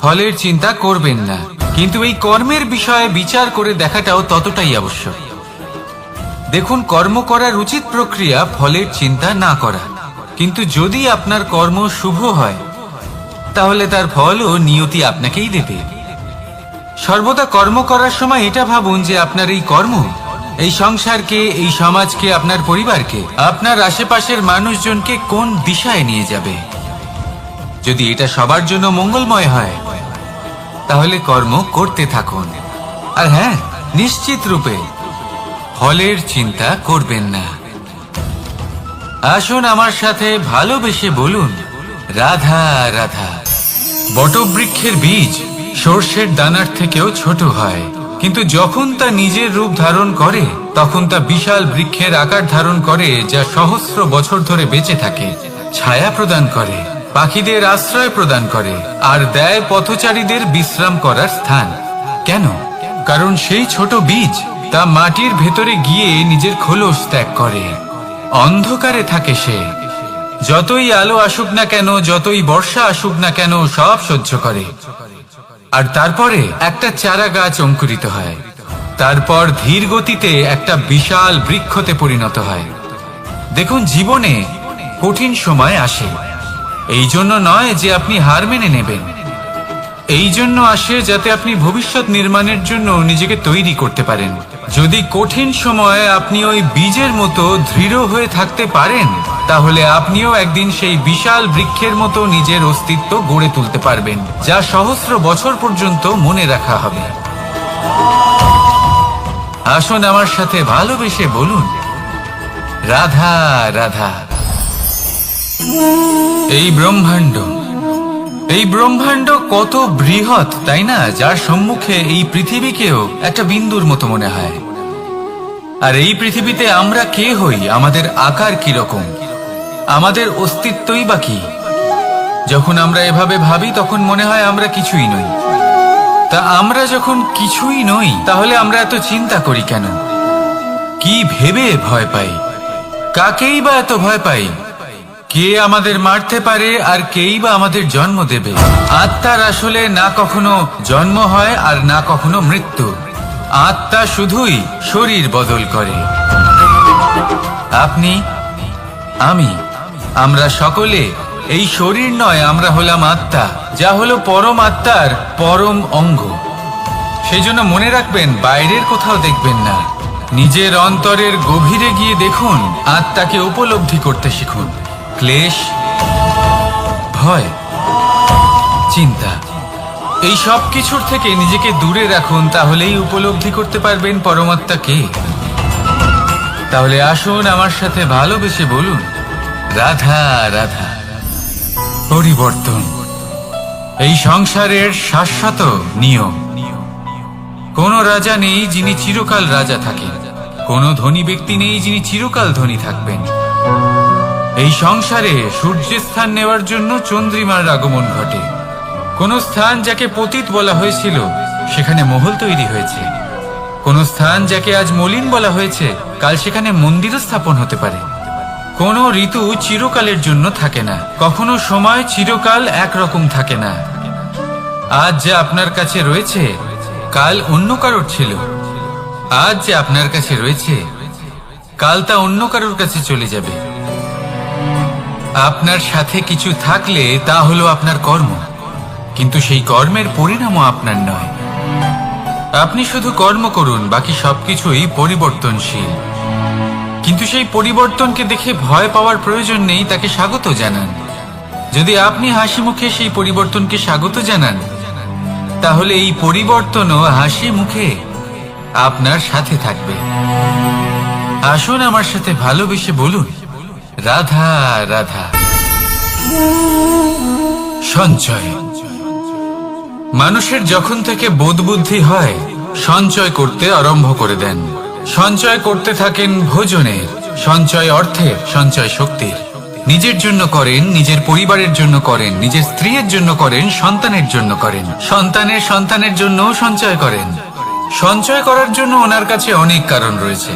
ফলের চিন্তা করবেন না, কিন্তু এই কর্মের বিষয়ে বিচার করে দেখাটাও ততটাই আবশ্যক। দেখুন, কর্ম করার উচিত প্রক্রিয়া ফলের চিন্তা না করা, কিন্তু যদি আপনার কর্ম শুভ হয় তাহলে তার ফলও নিয়তি আপনাকেই দেবে। সর্বদা কর্ম করার সময় এটা ভাবুন যে আপনার এই কর্ম এই সংসারকে, এই সমাজকে, আপনার পরিবারকে, আপনার আশেপাশের মানুষজনকে কোন দিশায় নিয়ে যাবে। যদি এটা সবার জন্য মঙ্গলময় হয় তাহলে কর্ম করতে থাকুন। আর হ্যাঁ, নিশ্চিত রূপে ফলের চিন্তা করবেন না। আসুন আমার সাথে ভালোবেসে বলুন রাধা রাধা। বটবৃক্ষের বীজ সর্ষের দানার থেকেও ছোট হয়, কিন্তু যখন তা নিজের রূপ ধারণ করে তখন তা বিশাল বৃক্ষের আকার ধারণ করে, যা সহস্র বছর ধরে বেঁচে থাকে, ছায়া প্রদান করে, পাখিদের আশ্রয় প্রদান করে, আর দেয় পথচারীদের বিশ্রাম করার স্থান। কেন? কারণ সেই ছোট বীজ তা মাটির ভেতরে গিয়ে নিজের খোলস ত্যাগ করে। অন্ধকারে থাকে সে, যতই আলো আসুক না কেন, যতই বর্ষা আসুক না কেন, সব সহ্য করে। আর তারপরে একটা চারা গাছ অঙ্কুরিত হয়, তারপর ধীর গতিতে একটা বিশাল বৃক্ষতে পরিণত হয়। দেখুন, জীবনে কঠিন সময় আসে, এই জন্য নয় যে আপনি হার মেনে নেবেন, এই জন্য আসে যাতে আপনি ভবিষ্যৎ নির্মাণের জন্য নিজেকে তৈরি করতে পারেন। যদি কঠিন সময়ে আপনি ওই বীজের মতো দৃঢ় হয়ে থাকতে পারেন, তাহলে আপনিও একদিন সেই বিশাল বৃক্ষের মতো নিজের অস্তিত্ব গড়ে তুলতে পারবেন, যা সহস্র বছর পর্যন্ত মনে রাখা হবে। আসুন আমার সাথে ভালোবেসে বলুন রাধা রাধা। এই ব্রহ্মাণ্ড কত বৃহৎ, তাই না? যার সম্মুখে এই পৃথিবীকেও একটা বিন্দুর মতো মনে হয়। আর এই পৃথিবীতে আমরা কে হই, আমাদের আকার কিরকম, আমাদের অস্তিত্বই বা কি? যখন আমরা এভাবে ভাবি তখন মনে হয় আমরা কিছুই নই। তা আমরা যখন কিছুই নই, তাহলে আমরা এত চিন্তা করি কেন? কি ভেবে ভয় পাই? কাকেই বা এত ভয় পাই? কে আমাদের মারতে পারে আর কেই বা আমাদের জন্ম দেবে? আত্মার আসলে না কখনো জন্ম হয় আর না কখনো মৃত্যু। আত্মা শুধুই শরীর বদল করে। আপনি, আমি, আমরা সকলে এই শরীর নয়, আমরা হলাম আত্মা, যা হলো পরম আত্মার পরম অঙ্গ। সেজন্য মনে রাখবেন, বাইরের কোথাও দেখবেন না, নিজের অন্তরের গভীরে গিয়ে দেখুন, আত্মাকে উপলব্ধি করতে শিখুন। ক্লেশ, ভয়, চিন্তা, এই সব কিছুর থেকে নিজেকে দূরে রাখুন, তাহলেই উপলব্ধি করতে পারবেন পরমাত্মাকে। তাহলে আসুন আমার সাথে ভালোবেসে বলুন রাধা রাধা। পরিবর্তন এই সংসারের শাশ্বত নিয়ম। কোন রাজা নেই যিনি চিরকাল রাজা থাকেন, কোন ধনী ব্যক্তি নেই যিনি চিরকাল ধনী থাকবেন। এই সংসারে সূর্যের স্থান নেওয়ার জন্য চন্দ্রিমার আগমন ঘটে। কোন স্থান যাকে পতিত বলা হয়েছিল সেখানে মহল তৈরি হয়েছে। কোন স্থান যাকে আজ মলিন বলা হয়েছে কাল সেখানে মন্দিরও স্থাপন হতে পারে। কোনো ঋতু চিরকালের জন্য থাকে না, কখনো সময় চিরকাল একরকম থাকে না। আজ যা আপনার কাছে রয়েছে কাল অন্য কারোর ছিল। আজ যে আপনার কাছে রয়েছে কাল তা অন্য কারোর কাছে চলে যাবে। আপনার সাথে কিছু থাকলে তা হলো আপনার কর্ম, কিন্তু সেই কর্মের পরিণামও আপনার নয়। আপনি শুধু কর্ম করুন, বাকি সবকিছুই পরিবর্তনশীল। কিন্তু সেই পরিবর্তনকে দেখে ভয় পাওয়ার প্রয়োজন নেই, তাকে স্বাগত জানান। যদি আপনি হাসি মুখে সেই পরিবর্তনকে স্বাগত জানান, তাহলে এই পরিবর্তনও হাসি মুখে আপনার সাথে থাকবে। আসুন আমার সাথে ভালোবেসে বলুন, রাধা রাধা। সঞ্চয়। মানুষের যখন থেকে বোধ বুদ্ধি হয় সঞ্চয় করতে আরম্ভ করে দেন। সঞ্চয় করতে থাকেন ভোজনের, সঞ্চয় অর্থের, সঞ্চয় শক্তির। নিজের জন্য করেন, নিজের পরিবারের জন্য করেন, নিজের স্ত্রীর জন্য করেন, সন্তানের জন্য করেন, সন্তানের সন্তানের জন্যও সঞ্চয় করেন। সঞ্চয় করার জন্য ওনার কাছে অনেক কারণ রয়েছে,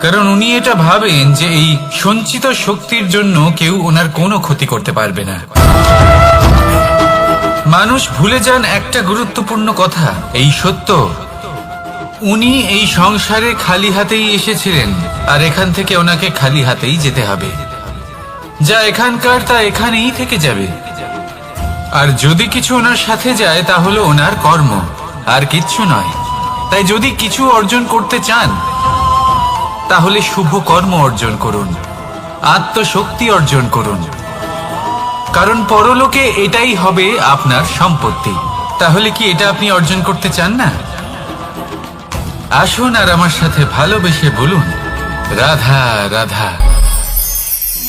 কারণ উনি এটা ভাবেন যে এই সঞ্চিত শক্তির জন্য কেউ ওনার কোনো ক্ষতি করতে পারবে না। মানুষ ভুলে যান একটা গুরুত্বপূর্ণ কথা, এই সত্য, উনি এই সংসারে খালি হাতেই এসেছিলেন আর এখান থেকে ওনাকে খালি হাতেই যেতে হবে। যা এখানকার তা এখানেই থেকে যাবে। আর যদি কিছু ওনার সাথে যায় তা হলো ওনার কর্ম, আর কিচ্ছু নয়। তাই যদি কিছু অর্জন করতে চান তাহলে শুভ কর্ম অর্জন করুন, আত্মশক্তি অর্জন করুন, কারণ পরলোকে এটাই হবে আপনার সম্পত্তি। তাহলে কি এটা আপনি অর্জন করতে চান না? আসুন আর আমার সাথে ভালোবেসে বলুন, রাধা রাধা।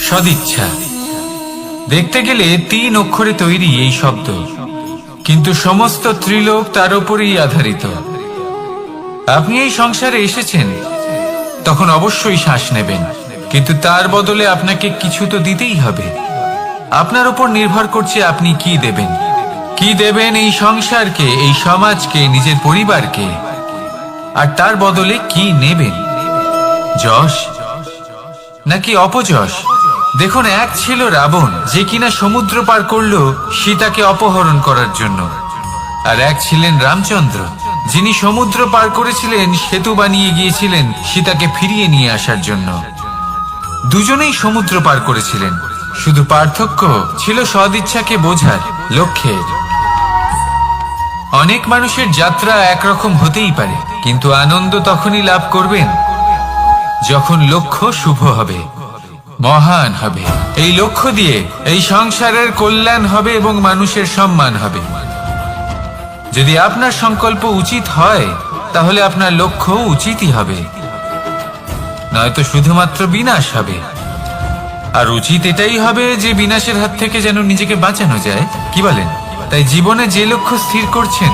সদিচ্ছা। দেখতে গেলে 3 অক্ষরে তৈরি এই শব্দ, কিন্তু সমস্ত ত্রিলোক তার উপরেই আধারিত। আপনি এই সংসারে এসেছেন, তখন অবশ্যই শ্বাস নেবেন, কিন্তু তার বদলে আপনাকে কিছু তো দিতেই হবে। আপনার উপর নির্ভর করছে আপনি কি দেবেন। কি দেবেন এই সংসারকে, এই সমাজকে, নিজের পরিবারকে, আর তার বদলে কি নেবেন? যশ নাকি অপযশ? দেখুন, এক ছিল রাবণ, যে কিনা সমুদ্র পার করলো সীতাকে অপহরণ করার জন্য, আর এক ছিলেন রামচন্দ্র, যিনি সমুদ্র পার করেছিলেন, সেতু বানিয়ে গিয়েছিলেন সীতাকে ফিরিয়ে নিয়ে আসার জন্য। দুজনেই সমুদ্র পার করেছিলেন, শুধু পার্থক্য ছিল সদিচ্ছাকে বোঝার, লক্ষ্যের। অনেক মানুষের যাত্রা একরকম হতেই পারে, কিন্তু আনন্দ তখনই লাভ করবেন যখন লক্ষ্য শুভ হবে, মহান হবে। এই লক্ষ্য দিয়ে এই সংসারের কল্যাণ হবে এবং মানুষের সম্মান হবে। যদি আপনার সংকল্প উচিত হয় তাহলে আপনার লক্ষ্য উচিতই হবে, নয়তো শুধুমাত্র বিনাশ হবে। আর উচিত এটাই হবে যে বিনাশের হাত থেকে যেন নিজেকে বাঁচানো যায়, কি বলেন? তাই জীবনে যে লক্ষ্য স্থির করছেন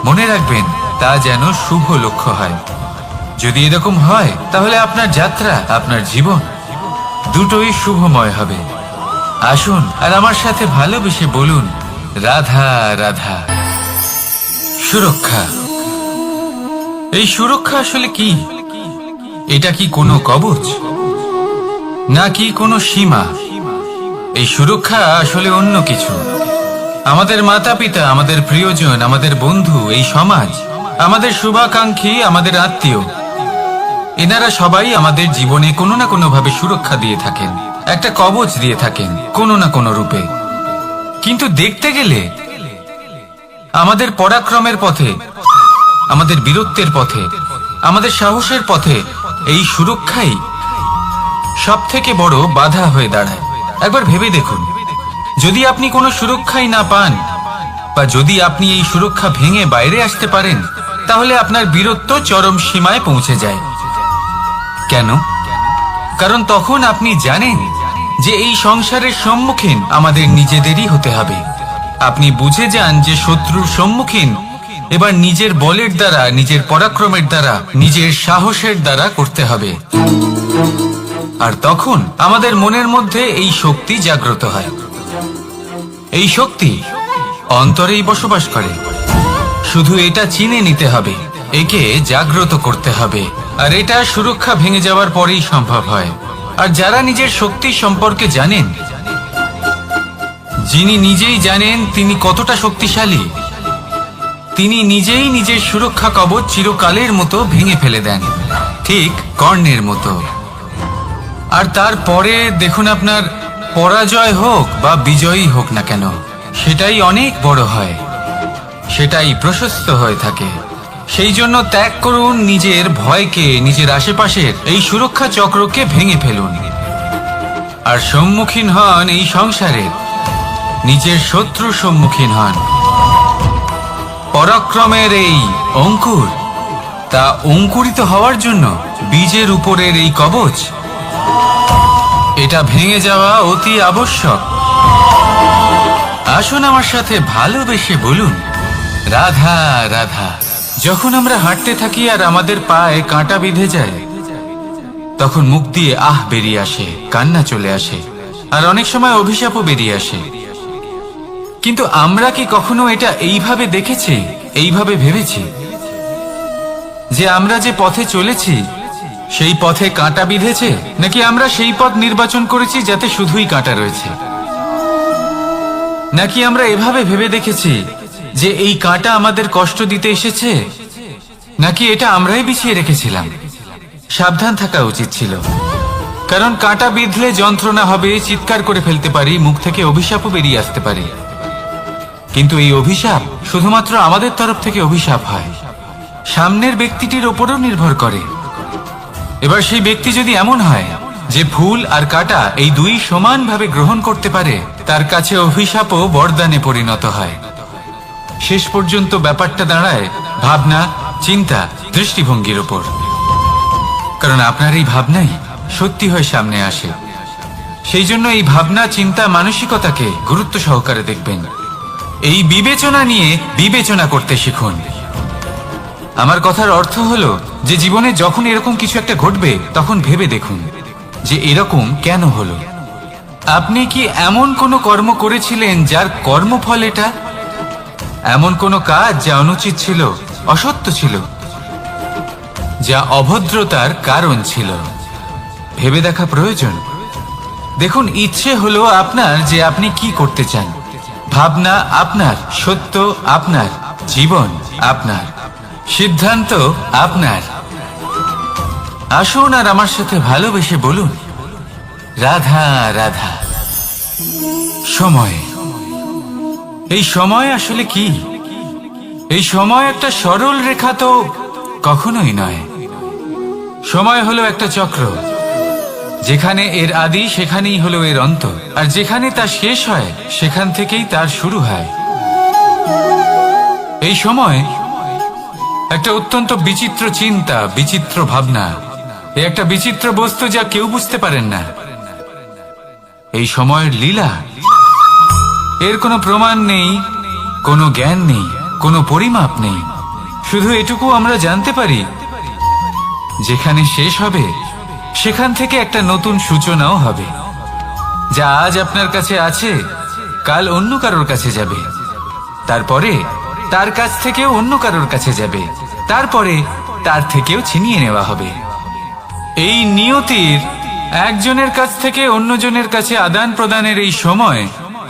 মনে রাখবেন তা যেন শুভ লক্ষ্য হয়। যদি এরকম হয় তাহলে আপনার যাত্রা, আপনার জীবন দুটোই শুভময় হবে। আসুন আর আমার সাথে ভালোবেসে বলুন, রাধা রাধা। সুরক্ষা। এই সুরক্ষা আসলে কি? এটা কি কোনো কবচ নাকি কোনো সীমা? এই সুরক্ষা আসলে অন্য কিছু। আমাদের মাতা পিতা, আমাদের প্রিয়জন, আমাদের বন্ধু, এই সমাজ, আমাদের শুভাকাঙ্ক্ষী, আমাদের আত্মীয়, এনারা সবাই আমাদের জীবনে কোনো না কোনো ভাবে সুরক্ষা দিয়ে থাকেন, একটা কবচ দিয়ে থাকেন কোনো না কোনো রূপে। কিন্তু দেখতে গেলে আমাদের পরাক্রমের পথে, আমাদের বীরত্বের পথে, আমাদের সাহসের পথে এই সুরক্ষাই সব থেকে বড় বাধা হয়ে দাঁড়ায়। একবার ভেবে দেখুন, যদি আপনি কোনো সুরক্ষাই না পান, বা যদি আপনি এই সুরক্ষা ভেঙে বাইরে আসতে পারেন, তাহলে আপনার বীরত্ব চরম সীমায় পৌঁছে যায়। কেন? কারণ তখন আপনি জানেন যে এই সংসারের সম্মুখীন আমাদের নিজেদেরই হতে হবে। আপনি বুঝে যান যে শত্রুর সম্মুখীন এবার নিজের বলের দ্বারা, নিজের পরাক্রমের দ্বারা, নিজের সাহসের দ্বারা করতে হবে। আর তখন আমাদের মনের মধ্যে এই শক্তি জাগ্রত হয়। এই শক্তি অন্তরেই বসবাস করে। শুধু এটা চিনে নিতে হবে, একে জাগ্রত করতে হবে। আর এটা সুরক্ষা ভেঙে যাওয়ার পরেই সম্ভব হয়। আর যারা নিজের শক্তি সম্পর্কে জানেন, যিনি নিজেই জানেন তিনি কতটা শক্তিশালী, তিনি নিজেই নিজের সুরক্ষা কবচ চিরকালের মতো ভেঙে ফেলে দেন, ঠিক কর্ণের মতো। আর তারপরে দেখুন, আপনার পরাজয় হোক বা বিজয়ী হোক না কেন, সেটাই অনেক বড় হয়, সেটাই প্রশস্ত হয়ে থাকে। সেই জন্য ত্যাগ করুন নিজের ভয়কে, নিজের আশেপাশের এই সুরক্ষা চক্রকে ভেঙে ফেলুন। আর সম্মুখীন হন এই সংসারের নিজের শত্রুর সম্মুখীন হন। পরাক্রমের এই অঙ্কুর, তা অঙ্কুরিত হওয়ার জন্য বীজের উপরের এই কবচ, এটা ভেঙে যাওয়া অতি আবশ্যক। আসুন আমার সাথে ভালোবেসে বলুন, রাধা রাধা। যখন আমরা হাঁটতে থাকি আর আমাদের পায়ে কাঁটা বিঁধে যায়, তখন মুখ দিয়ে আহ বেরিয়ে আসে, কান্না চলে আসে, আর অনেক সময় অভিশাপও বেরিয়ে আসে। কিন্তু আমরা কি কখনো এটা এইভাবে দেখেছি, এইভাবে ভেবেছি যে আমরা যে পথে চলেছি সেই পথে কাঁটা বিঁধেছে, নাকি আমরা সেই পথ নির্বাচন করেছি যাতে শুধুই কাঁটা রয়েছে? নাকি আমরা এভাবে ভেবে দেখেছি যে এই কাঁটা আমাদের কষ্ট দিতে এসেছে, নাকি এটা আমরাই বিছিয়ে রেখেছিলাম? সাবধান থাকা উচিত ছিল, কারণ কাঁটা বিঁধলে যন্ত্রণা হবে, চিৎকার করে ফেলতে পারি, মুখ থেকে অভিশাপও বেরিয়ে আসতে পারে। কিন্তু এই অভিশাপ শুধুমাত্র আমাদের তরফ থেকে অভিশাপ হয়, সামনের ব্যক্তিটির ওপরও নির্ভর করে। এবার সেই ব্যক্তি যদি এমন হয় যে ফুল আর কাঁটা এই দুই সমানভাবে গ্রহণ করতে পারে, তার কাছে অভিশাপও বরদানে পরিণত হয়। শেষ পর্যন্ত ব্যাপারটা দাঁড়ায় ভাবনা, চিন্তা, দৃষ্টিভঙ্গির ওপর। কারণ আপনার এই ভাবনাই সত্যি হয়ে সামনে আসে। সেই জন্য এই ভাবনা, চিন্তা, মানসিকতাকে গুরুত্ব সহকারে দেখবেন। এই বিবেচনা নিয়ে বিবেচনা করতে শিখুন। আমার কথার অর্থ হলো যে জীবনে যখন এরকম কিছু একটা ঘটবে, তখন ভেবে দেখুন যে এরকম কেন হলো। আপনি কি এমন কোনো কর্ম করেছিলেন যার কর্মফল এটা? এমন কোনো কাজ যা অনুচিত ছিল, অসত্য ছিল, যা অভদ্রতার কারণ ছিল? ভেবে দেখা প্রয়োজন। দেখুন, ইচ্ছে হলো আপনার যে আপনি কি করতে চান, ভাবনা আপনার, সত্য আপনার, জীবন আপনার, সিদ্ধান্ত আপনার। আসুন আর আমার সাথে ভালোবেসে বলুন, রাধা রাধা। সময়, এই সময় আসলে কি? এই সময় একটা সরল রেখা তো কখনোই নয়। সময় হলো একটা চক্র, যেখানে এর আদি সেখানেই হলো এর অন্ত, আর যেখানে তা শেষ হয় সেখান থেকেই তার শুরু হয়। এই সময় একটা অত্যন্ত বিচিত্র চিন্তা, বিচিত্র ভাবনা, একটা বিচিত্র বস্তু যা কেউ বুঝতে পারেন না। এই সময়ের লীলা, এর কোনো প্রমাণ নেই, কোনো জ্ঞান নেই, কোনো পরিমাপ নেই। শুধু এটুকু আমরা জানতে পারি, যেখানে শেষ হবে সেখান থেকে একটা নতুন সূচনাও হবে। যা আজ আপনার কাছে আছে, কাল অন্য কারোর কাছে যাবে, তারপরে তার কাছ থেকেও অন্য কারোর কাছে যাবে, তারপরে তার থেকেও ছিনিয়ে নেওয়া হবে। এই নিয়তির একজনের কাছ থেকে অন্যজনের কাছে আদান প্রদানের এই সময়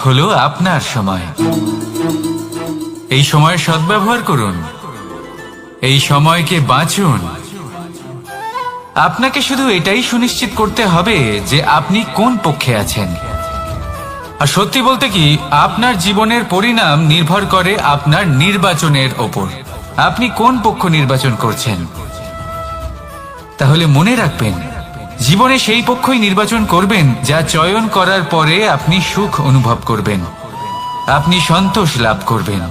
হলো আপনার সময়। এই সময়ের সদ্ব্যবহার করুন, এই সময়কে বাঁচুন। আপনাকে শুধু এটাই সুনিশ্চিত করতে হবে যে আপনি কোন পক্ষে আছেন। আর সত্যি বলতে কি, আপনার জীবনের পরিণাম নির্ভর করে আপনার নির্বাচনের ওপর। আপনি কোন পক্ষ নির্বাচন করছেন। তাহলে মনে রাখবেন, জীবনে সেই পক্ষই নির্বাচন করবেন যা চয়ন করার পরে আপনি সুখ অনুভব করবেন, আপনি সন্তোষ লাভ করবেন,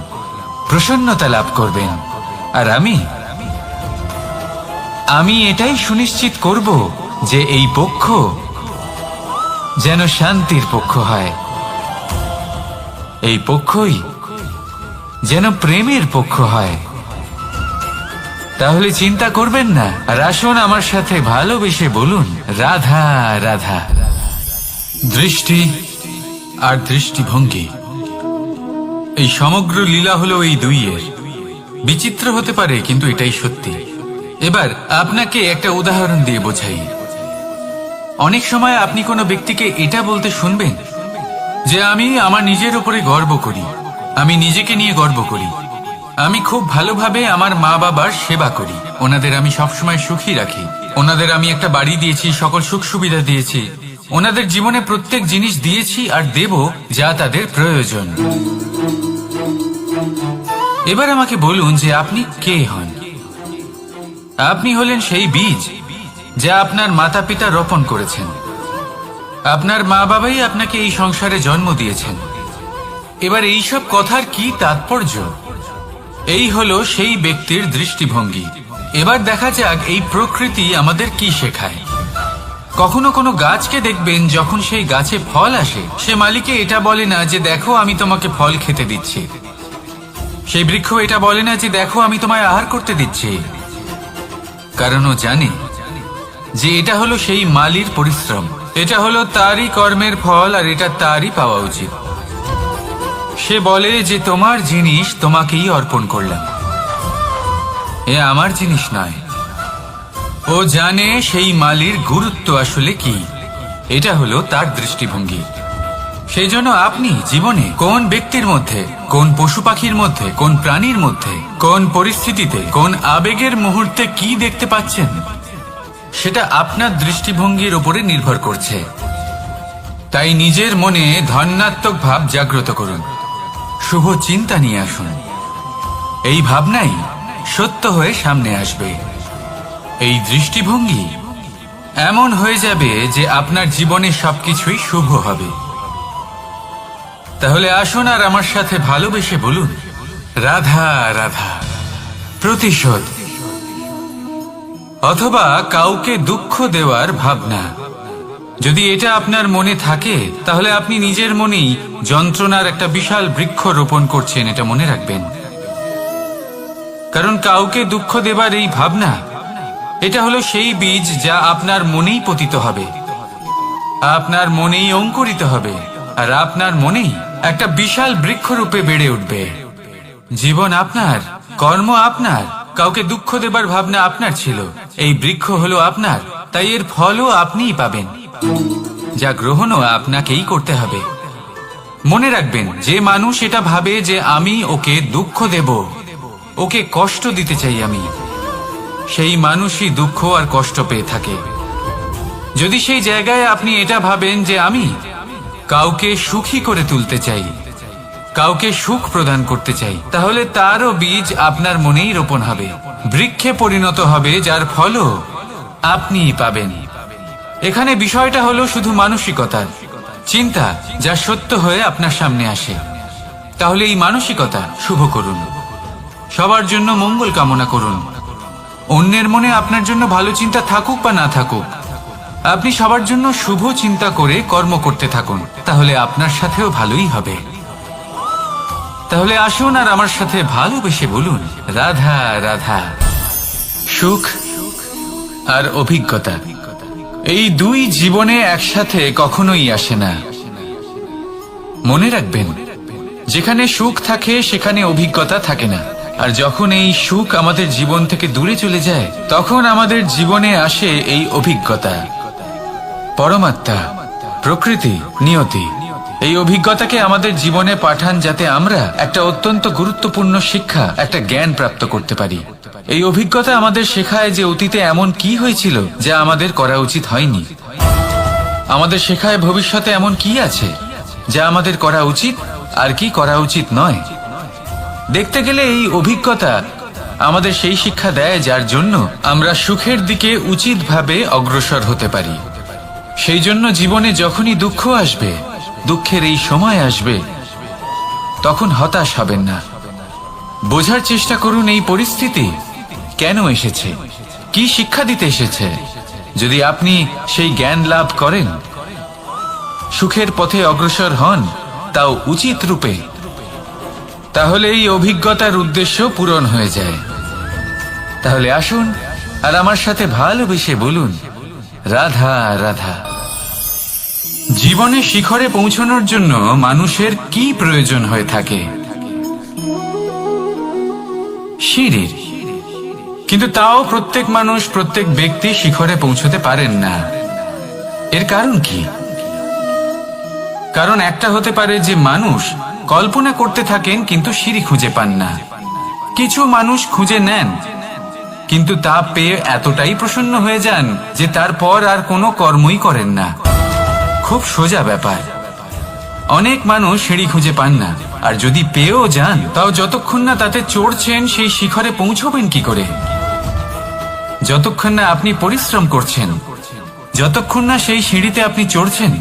প্রসন্নতা লাভ করবেন। আর আমি এটাই সুনিশ্চিত করব যে এই পক্ষ যেন শান্তির পক্ষ হয়, এই পক্ষই যেন প্রেমের পক্ষ হয়, তাহলে চিন্তা করবেন না, আর আসুন আমার সাথে ভালোবেসে বলুন রাধা রাধা। দৃষ্টি আর দৃষ্টিভঙ্গি, এই সমগ্র লীলা হলো এই দুইয়ের। বিচিত্র হতে পারে, কিন্তু এটাই সত্যি। এবার আপনাকে একটা উদাহরণ দিয়ে বোঝাই। অনেক সময় আপনি কোনো ব্যক্তিকে এটা বলতে শুনবেন যে আমি আমার নিজের উপরে গর্ব করি, আমি নিজেকে নিয়ে গর্ব করি, আমি খুব ভালোভাবে আমার মা বাবার সেবা করি, ওনাদের আমি সবসময় সুখী রাখি, ওনাদের আমি একটা বাড়ি দিয়েছি, সকল সুখ সুবিধা দিয়েছি, ওনাদের জীবনে প্রত্যেক জিনিস দিয়েছি আর দেব যা তাদের প্রয়োজন। এবার আমাকে বলুন যে আপনি কে হন? আপনি হলেন সেই বীজ যা আপনার মাতা পিতা রোপণ করেছেন। আপনার মা বাবাই আপনাকে এই সংসারে জন্ম দিয়েছেন। এবার এইসব কথার কি তাৎপর্য? এই হলো সেই ব্যক্তির দৃষ্টিভঙ্গি। এবার দেখা যাক এই প্রকৃতি আমাদের কি শেখায়। কখনো কোনো গাছকে দেখবেন, যখন সেই গাছে ফল আসে, সে মালিকে এটা বলে না যে দেখো আমি তোমাকে ফল খেতে দিচ্ছি। সেই বৃক্ষ এটা বলে না যে দেখো আমি তোমায় আহার করতে দিচ্ছি, কারণ ও জানে যে এটা হলো সেই মালির পরিশ্রম, এটা হলো তারই কর্মের ফল, আর এটা তারই পাওয়া উচিত। সে বলে যে তোমার জিনিস তোমাকেই অর্পণ করলাম, এ আমার জিনিস নয়। ও জানে সেই মালির গুরুত্ব আসলে কি। এটা হলো তার দৃষ্টিভঙ্গি। সেই জন্য আপনি জীবনে কোন ব্যক্তির মধ্যে, কোন পশু পাখির মধ্যে, কোন প্রাণীর মধ্যে, কোন পরিস্থিতিতে, কোন আবেগের মুহূর্তে কি দেখতে পাচ্ছেন, সেটা আপনার দৃষ্টিভঙ্গির উপরে নির্ভর করছে। তাই নিজের মনে ধন্যাত্মক ভাব জাগ্রত করুন, শুভ চিন্তা নিয়ে আসুন। এই ভাবনাই সত্য হয়ে সামনে আসবে। এই দৃষ্টিভঙ্গি এমন হয়ে যাবে যে আপনার জীবনে সবকিছুই শুভ হবে। তাহলে আসুন আর আমার সাথে ভালোবেসে বলুন রাধা রাধা। প্রতিশোধ অথবা কাউকে দুঃখ দেওয়ার ভাবনা, যদি এটা আপনার মনে থাকে, তাহলে আপনি নিজের মনেই যন্ত্রণার একটা বিশাল বৃক্ষ রোপণ করছেন, এটা মনে রাখবেন। কারণ কাউকে দুঃখ দেবার এই ভাবনা, এটা হলো সেই বীজ যা আপনার মনেই পতিত হবে, আপনার মনেই অঙ্কুরিত হবে, আর আপনার মনেই একটা বিশাল বৃক্ষরূপে বেড়ে উঠবে। জীবন আপনার, কর্ম আপনার, কাউকে দুঃখ দেবার ভাবনা আপনার ছিল, এই বৃক্ষ হলো আপনার, তাই এর ফলও আপনিই পাবেন, যা গ্রহণও আপনাকেই করতে হবে। মনে রাখবেন, যে মানুষ এটা ভাবে যে আমি ওকে দুঃখ দেব, ওকে কষ্ট দিতে চাই আমি, সেই মানুষই দুঃখ আর কষ্ট পেয়ে থাকে। যদি সেই জায়গায় আপনি এটা ভাবেন যে আমি কাউকে সুখী করে তুলতে চাই, কাউকে সুখ প্রদান করতে চাই, তাহলে তারও বীজ আপনার মনেই রোপণ হবে, বৃক্ষে পরিণত হবে, যার ফলও আপনিই পাবেন। এখানে বিষয়টা হলো শুধু মানসিকতার চিন্তা, যা সত্য হয়ে আপনার সামনে আসে। তাহলে এই মানসিকতা শুভ করুন, সবার জন্য মঙ্গল কামনা করুন। অন্যের মনে আপনার জন্য ভালো চিন্তা থাকুক বা না থাকুক, আপনি সবার জন্য শুভ চিন্তা করে কর্ম করতে থাকুন, তাহলে আপনার সাথেও ভালোই হবে। তাহলে আসুন আর আমার সাথে ভালোবেসে বলুন রাধা রাধা। সুখ আর অভিজ্ঞতা, এই দুই জীবনে একসাথে কখনোই আসে না। মনে রাখবেন, যেখানে সুখ থাকে সেখানে অভিজ্ঞতা থাকে না, আর যখন এই সুখ আমাদের জীবন থেকে দূরে চলে যায়, তখন আমাদের জীবনে আসে এই অভিজ্ঞতা। পরমাত্মা, প্রকৃতি, নিয়তি এই অভিজ্ঞতাকে আমাদের জীবনে পাঠান, যাতে আমরা একটা অত্যন্ত গুরুত্বপূর্ণ শিক্ষা, একটা জ্ঞান প্রাপ্ত করতে পারি। এই অভিজ্ঞতা আমাদের শেখায় যে অতীতে এমন কি হয়েছিল যা আমাদের করা উচিত হয়নি। আমাদের শেখায় ভবিষ্যতে এমন কি আছে যা আমাদের করা উচিত আর কি করা উচিত নয়। দেখতে গেলে এই অভিজ্ঞতা আমাদের সেই শিক্ষা দেয় যার জন্য আমরা সুখের দিকে উচিতভাবে অগ্রসর হতে পারি। সেই জন্য জীবনে যখনই দুঃখ আসবে, দুঃখের এই সময় আসবে, তখন হতাশ হবেন না। বোঝার চেষ্টা করুন এই পরিস্থিতি কেন এসেছে, কি শিক্ষা দিতে এসেছে। যদি আপনি সেই জ্ঞান লাভ করেন, সুখের পথে অগ্রসর হন, তাও উচিত রূপে, তাহলে এই অভিজ্ঞতার উদ্দেশ্য পূরণ হয়ে যায়। তাহলে আসুন আর আমার সাথে ভালোবেসে বলুন, রাধা রাধা। জীবনে শিখরে পৌঁছানোর জন্য মানুষের কি প্রয়োজন হয়ে থাকে? সিঁড়ির। কিন্তু তাও প্রত্যেক মানুষ, প্রত্যেক ব্যক্তি শিখরে পৌঁছতে পারেন না। এর কারণ কি? কারণ একটা হতে পারে যে মানুষ কল্পনা করতে থাকেন কিন্তু সিঁড়ি খুঁজে পান না। কিছু মানুষ খুঁজে নেন কিন্তু তা পেয়ে এতটাই প্রসন্ন হয়ে যান যে তারপর আর কোনো কর্মই করেন না। খুব সোজা ব্যাপার। অনেক মানুষ সিঁড়ি খুঁজে পান না, আর যদি পেয়েও যান তাও যতক্ষণ না তাতে চড়ছেন সেই শিখরে পৌঁছবেন কি করে? যতক্ষণ না আপনি পরিশ্রম করছেন, যতক্ষণ না সেই সিঁড়িতে আপনি চড়ছেন,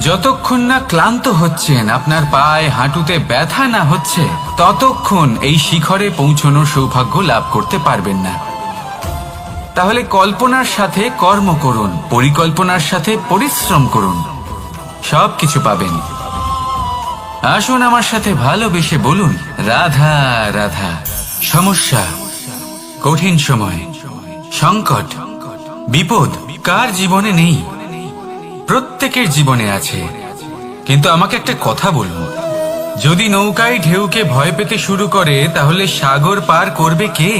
যতক্ষণ না ক্লান্ত হচ্ছেন, আপনার পায়ে হাঁটুতে ব্যথা না হচ্ছে, ততক্ষণ এই শিখরে পৌঁছানোর সৌভাগ্য লাভ করতে পারবেন না। তাহলে কল্পনার সাথে কর্ম করুন, পরিকল্পনার সাথে পরিশ্রম করুন, সব কিছু পাবেন। আসুন আমার সাথে ভালোবেসে বলুন, রাধা রাধা। সমস্যা, কঠিন সময়, সংকট, বিপদ কার জীবনে নেই? প্রত্যেকের জীবনে আছে। কিন্তু আমাকে একটা কথা বলুন, যদি নৌকায় ঢেউকে ভয় পেতে শুরু করে তাহলে সাগর পার করবে কে?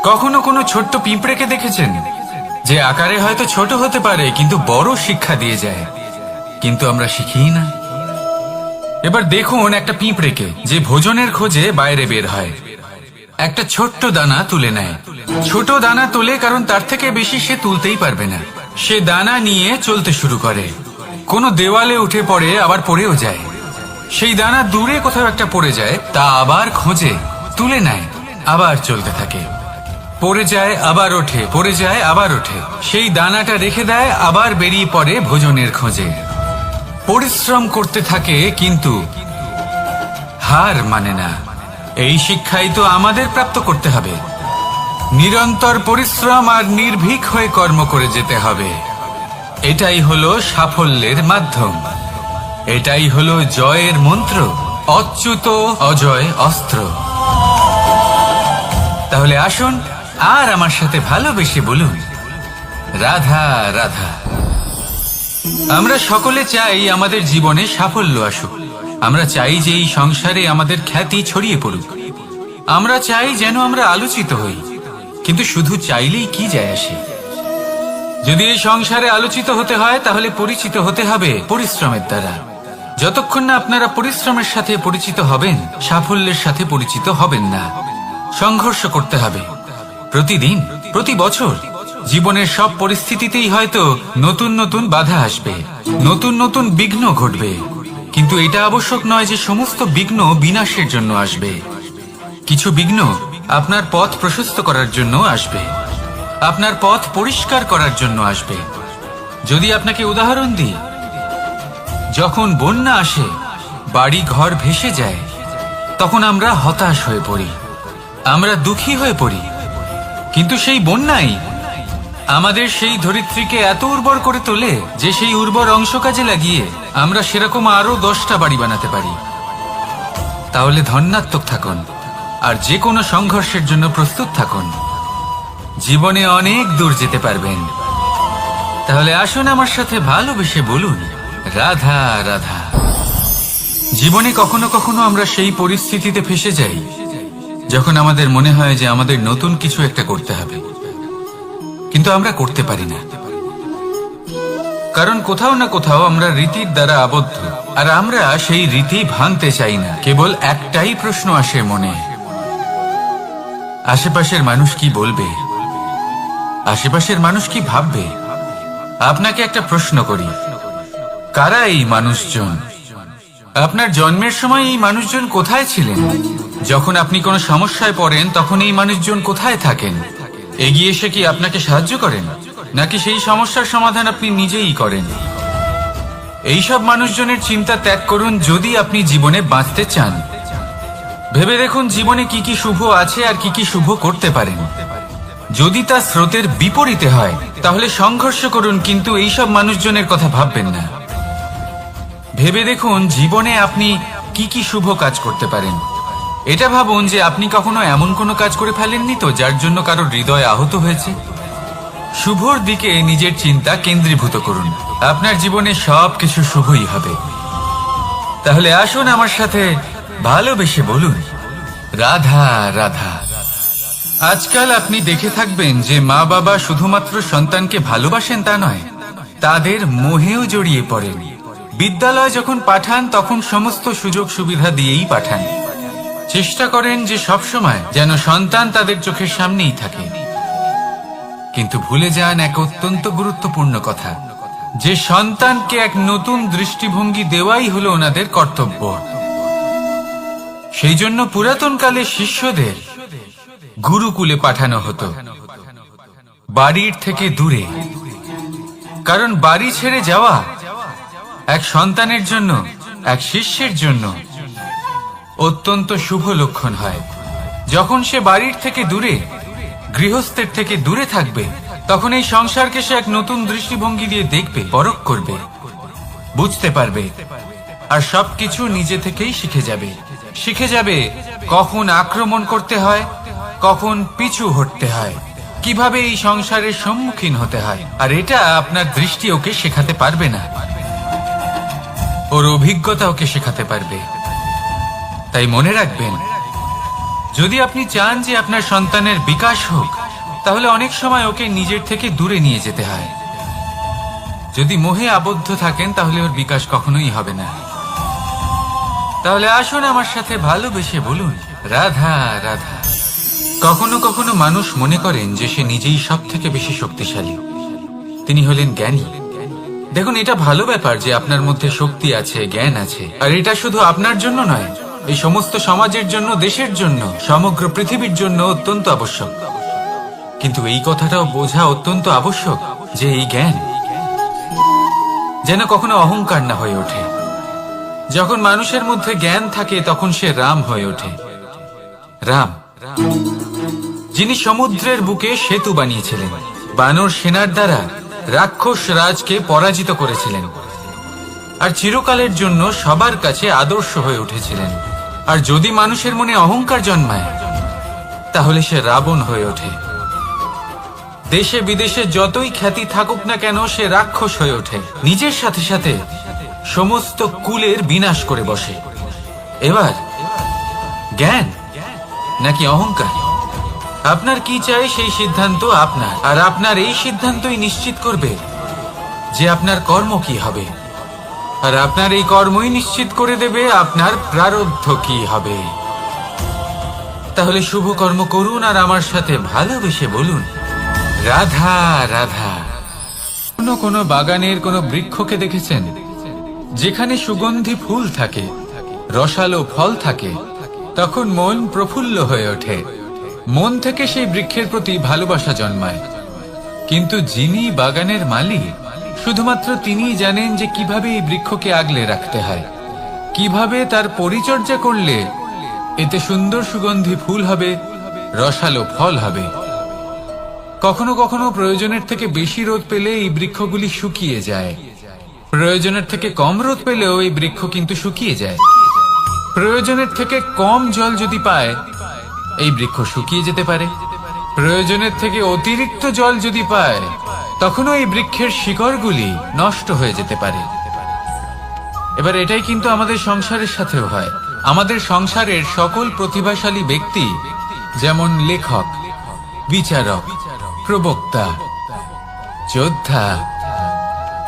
কখনো কোনো ছোট্ট পিঁপড়েকে দেখেছেন যে আকারে হয়তো ছোট হতে পারে কিন্তু বড় শিক্ষা দিয়ে যায়? কিন্তু আমরা শিখি না। এবার দেখুন একটা পিঁপড়েকে যে ভোজনের খোঁজে বাইরে বের হয়, একটা ছোট্ট দানা তুলে নেয়। ছোট দানা তোলে কারণ তার থেকে বেশি সে তুলতেই পারবে না। সে দানা নিয়ে চলতে শুরু করে, কোনো দেওয়ালে উঠে পড়ে, আবার পড়েও যায়। সেই দানা দূরে কোথাও একটা পড়ে যায়, তা আবার খোঁজে, তুলে নেয়, আবার চলতে থাকে। পড়ে যায় আবার ওঠে, পড়ে যায় আবার ওঠে। সেই দানাটা রেখে দেয়, আবার বেরিয়ে পড়ে ভোজনের খোঁজে। পরিশ্রম করতে থাকে কিন্তু হার মানে না। এই শিক্ষাই তো আমাদের প্রাপ্ত করতে হবে। নিরন্তর পরিশ্রম আর নির্ভীক হয়ে কর্ম করে যেতে হবে। এটাই হলো সাফল্যের মাধ্যম, এটাই হলো জয়ের মন্ত্র, অচ্যুত অজয় অস্ত্র। তাহলে আসুন আর আমার সাথে ভালোবেসে বলুন, রাধা রাধা। আমরা সকলে চাই আমাদের জীবনে সাফল্য আসুক। আমরা চাই যে এই সংসারে আমাদের খ্যাতি ছড়িয়ে পড়ুক। আমরা চাই যেন আমরা আলোচিত হই। কিন্তু শুধু চাইলেই কি যায় আসে? যদি এই সংসারে আলোচিত হতে হয় তাহলে পরিচিত হতে হবে পরিশ্রমের দ্বারা। যতক্ষণ না আপনারা পরিশ্রমের সাথে পরিচিত হবেন, সাফল্যের সাথে পরিচিত হবেন না। সংঘর্ষ করতে হবে প্রতিদিন, প্রতি বছর। জীবনের সব পরিস্থিতিতেই হয়তো নতুন নতুন বাধা আসবে, নতুন নতুন বিঘ্ন ঘটবে। কিন্তু এটা আবশ্যক নয় যে সমস্ত বিঘ্ন বিনাশের জন্য আসবে। কিছু বিঘ্ন আপনার পথ প্রশস্ত করার জন্য আসবে, আপনার পথ পরিষ্কার করার জন্য আসবে। যদি আপনাকে উদাহরণ দিই, যখন বন্যা আসে, বাড়ি ঘর ভেসে যায়, তখন আমরা হতাশ হয়ে পড়ি, আমরা দুঃখী হয়ে পড়ি। কিন্তু সেই বন্যাই আমাদের সেই ধরিত্রীকে এত উর্বর করে তোলে যে সেই উর্বর অংশ কাজে লাগিয়ে আমরা সেরকম আরো 10টা বাড়ি বানাতে পারি। তাহলে ধন্যাত্মক থাকুন আর যে কোনো সংঘর্ষের জন্য প্রস্তুত থাকুন। জীবনে অনেক দূর যেতে পারবেন। তাহলে আসুন আমার সাথে ভালোবেসে বলুন, রাধা রাধা। জীবনে কখনো কখনো আমরা সেই পরিস্থিতিতে ফেসে যাই যখন আমাদের মনে হয় যে আমাদের নতুন কিছু একটা করতে হবে, কিন্তু আমরা করতে পারি না। কারণ কোথাও না কোথাও আমরা রীতির দ্বারা আবদ্ধ, আর আমরা সেই রীতি ভাঙতে চাই না। কেবল একটাই প্রশ্ন আসে মনে, আশেপাশের মানুষ কি বলবে, আশেপাশের মানুষ কি ভাববে। আপনাকে একটা প্রশ্ন করি, কারা এই মানুষজন? আপনার জন্মের সময় এই মানুষজন কোথায় ছিলেন? যখন আপনি কোনো সমস্যায় পড়েন তখন এই মানুষজন কোথায় থাকেন? এগিয়ে এসে কি আপনাকে সাহায্য করেন, নাকি সেই সমস্যার সমাধান আপনি নিজেই করেন? এইসব মানুষজনের চিন্তা ত্যাগ করুন যদি আপনি জীবনে বাঁচতে চান। ভেবে দেখুন জীবনে কি কি শুভ আছে আর কি কি শুভ করতে পারেন। যদি তা স্রোতের বিপরীতে হয় তাহলে সংঘর্ষ করুন, কিন্তু এইসব মানুষজনের কথা ভাববেন না। ভেবে দেখুন জীবনে আপনি কি কি শুভ কাজ করতে পারেন। এটা ভাবুন যে আপনি কখনো এমন কোনো কাজ করে ফেলেননি তো যার জন্য কারোর হৃদয় আহত হয়েছে। শুভর দিকে নিজের চিন্তা কেন্দ্রীভূত করুন, আপনার জীবনে সবকিছু শুভই হবে। তাহলে আসুন আমার সাথে ভালোবেসে বলুন, রাধা রাধা। আজকাল আপনি দেখে থাকবেন যে মা বাবা শুধুমাত্র সন্তানকে ভালোবাসেন তা নয়, তাদের মোহেও জড়িয়ে পড়েন। বিদ্যালয় যখন পাঠান তখন সমস্ত সুযোগ সুবিধা দিয়েই পাঠান, চেষ্টা করেন যে সবসময় যেন সন্তান তাদের চোখের সামনেই থাকে। কিন্তু ভুলে যান এক অত্যন্ত গুরুত্বপূর্ণ কথা, যে সন্তানকে এক নতুন দৃষ্টিভঙ্গি দেওয়াই হলো ওনাদের কর্তব্য। সেই জন্য পুরাতন কালে শিষ্যদের গুরুকুলে পাঠানো হতো, বাড়ির থেকে দূরে। কারণ বাড়ি ছেড়ে যাওয়া এক সন্তানের জন্য, এক শিষ্যের জন্য অত্যন্ত শুভ লক্ষণ হয়। যখন সে বাড়ির থেকে দূরে, গৃহস্থের থেকে দূরে থাকবে, তখন এই সংসারকে সে এক নতুন দৃষ্টিভঙ্গি দিয়ে দেখবে, পরখ করবে, বুঝতে পারবে, আর সবকিছু নিজে থেকেই শিখে যাবে কখন আক্রমণ করতে হয়, কখন পিছু হটতে হয়, কিভাবে এই সংসারের সম্মুখীন হতে হয়। আর এটা আপনার দৃষ্টি ওকে শেখাতে পারবে না, ওর অভিজ্ঞতা ওকে শেখাতে পারবে। তাই মনে রাখবেন, যদি আপনি চান যে আপনার সন্তানের বিকাশ হোক, তাহলে অনেক সময় ওকে নিজের থেকে দূরে নিয়ে যেতে হয়। যদি মোহে আবদ্ধ থাকেন তাহলে ওর বিকাশ কখনোই হবে না। তাহলে আসুন আমার সাথে ভালোবেসে বলুন, রাধা রাধা। কখনো কখনো মানুষ মনে করেন যে সে নিজেই সব থেকে বেশি শক্তিশালী, তিনি হলেন জ্ঞানী। দেখুন, এটা ভালো ব্যাপার যে আপনার মধ্যে শক্তি আছে, জ্ঞান আছে, আর এটা শুধু আপনার জন্য নয়, এই সমস্ত সমাজের জন্য, দেশের জন্য, সমগ্র পৃথিবীর জন্য অত্যন্ত আবশ্যক। কিন্তু এই কথাটাও বোঝা অত্যন্ত আবশ্যক যে এই জ্ঞান যেন কখনো অহংকার না হয়ে ওঠে। যখন মানুষের মধ্যে জ্ঞান থাকে তখন সে রাম হয়ে ওঠে। রাম, যিনি সমুদ্রের বুকে সেতু বানিয়েছিলেন, বানর সেনার দ্বারা রাক্ষস রাজকে পরাজিত করেছিলেন, আর চিরকালের জন্য সবার কাছে আদর্শ হয়ে উঠেছিলেন। আর যদি মানুষের মনে অহংকার জন্মায়, তাহলে সে রাবণ হয়ে ওঠে। দেশে বিদেশে যতই খ্যাতি থাকুক না কেন, সে রাক্ষস হয়ে ওঠে, নিজের সাথে সাথে সমস্ত কুলের বিনাশ করে বসে। এবার জ্ঞান নাকি অহংকার, আপনার কি চাই সেই সিদ্ধান্ত আপনার, আর আপনার এই সিদ্ধান্তই নিশ্চিত করবে যে আপনার কর্ম কি হবে, আর আপনার এই কর্মই নিশ্চিত করে দেবে আপনার প্রারব্ধ কি হবে। তাহলে শুভ কর্ম করুন আর আমার সাথে ভালোবেসে বলুন, রাধা রাধা। কোনো বাগানের কোনো বৃক্ষকে দেখেছেন যেখানে সুগন্ধি ফুল থাকে, রসালো ফল থাকে, তখন মন প্রফুল্ল হয়ে ওঠে, মন থেকে সেই বৃক্ষের প্রতি ভালোবাসা জন্মায়। কিন্তু যিনি বাগানের মালিক, শুধুমাত্র তিনিই জানেন যে কিভাবে এই বৃক্ষকে আগলে রাখতে হয়, কিভাবে তার পরিচর্যা করলে এতে সুন্দর সুগন্ধি ফুল হবে, রসালো ফল হবে। কখনো কখনো প্রয়োজনের থেকে বেশি রোদ পেলে এই বৃক্ষগুলি শুকিয়ে যায়, প্রয়োজনের থেকে কম রোদ পেলেও এই বৃক্ষ কিন্তু শুকিয়ে যায়। প্রয়োজনের থেকে কম জল যদি পায়, এই বৃক্ষ শুকিয়ে যেতে পারে। প্রয়োজনের থেকে অতিরিক্ত জল যদি পায়, তখনও এই বৃক্ষের শিকড়গুলি নষ্ট হয়ে যেতে পারে। এবার এটাই কিন্তু আমাদের সংসারের সাথেও হয়। আমাদের সংসারের সকল প্রতিভাশালী ব্যক্তি, যেমন লেখক, বিচারক, প্রবক্তা, যোদ্ধা,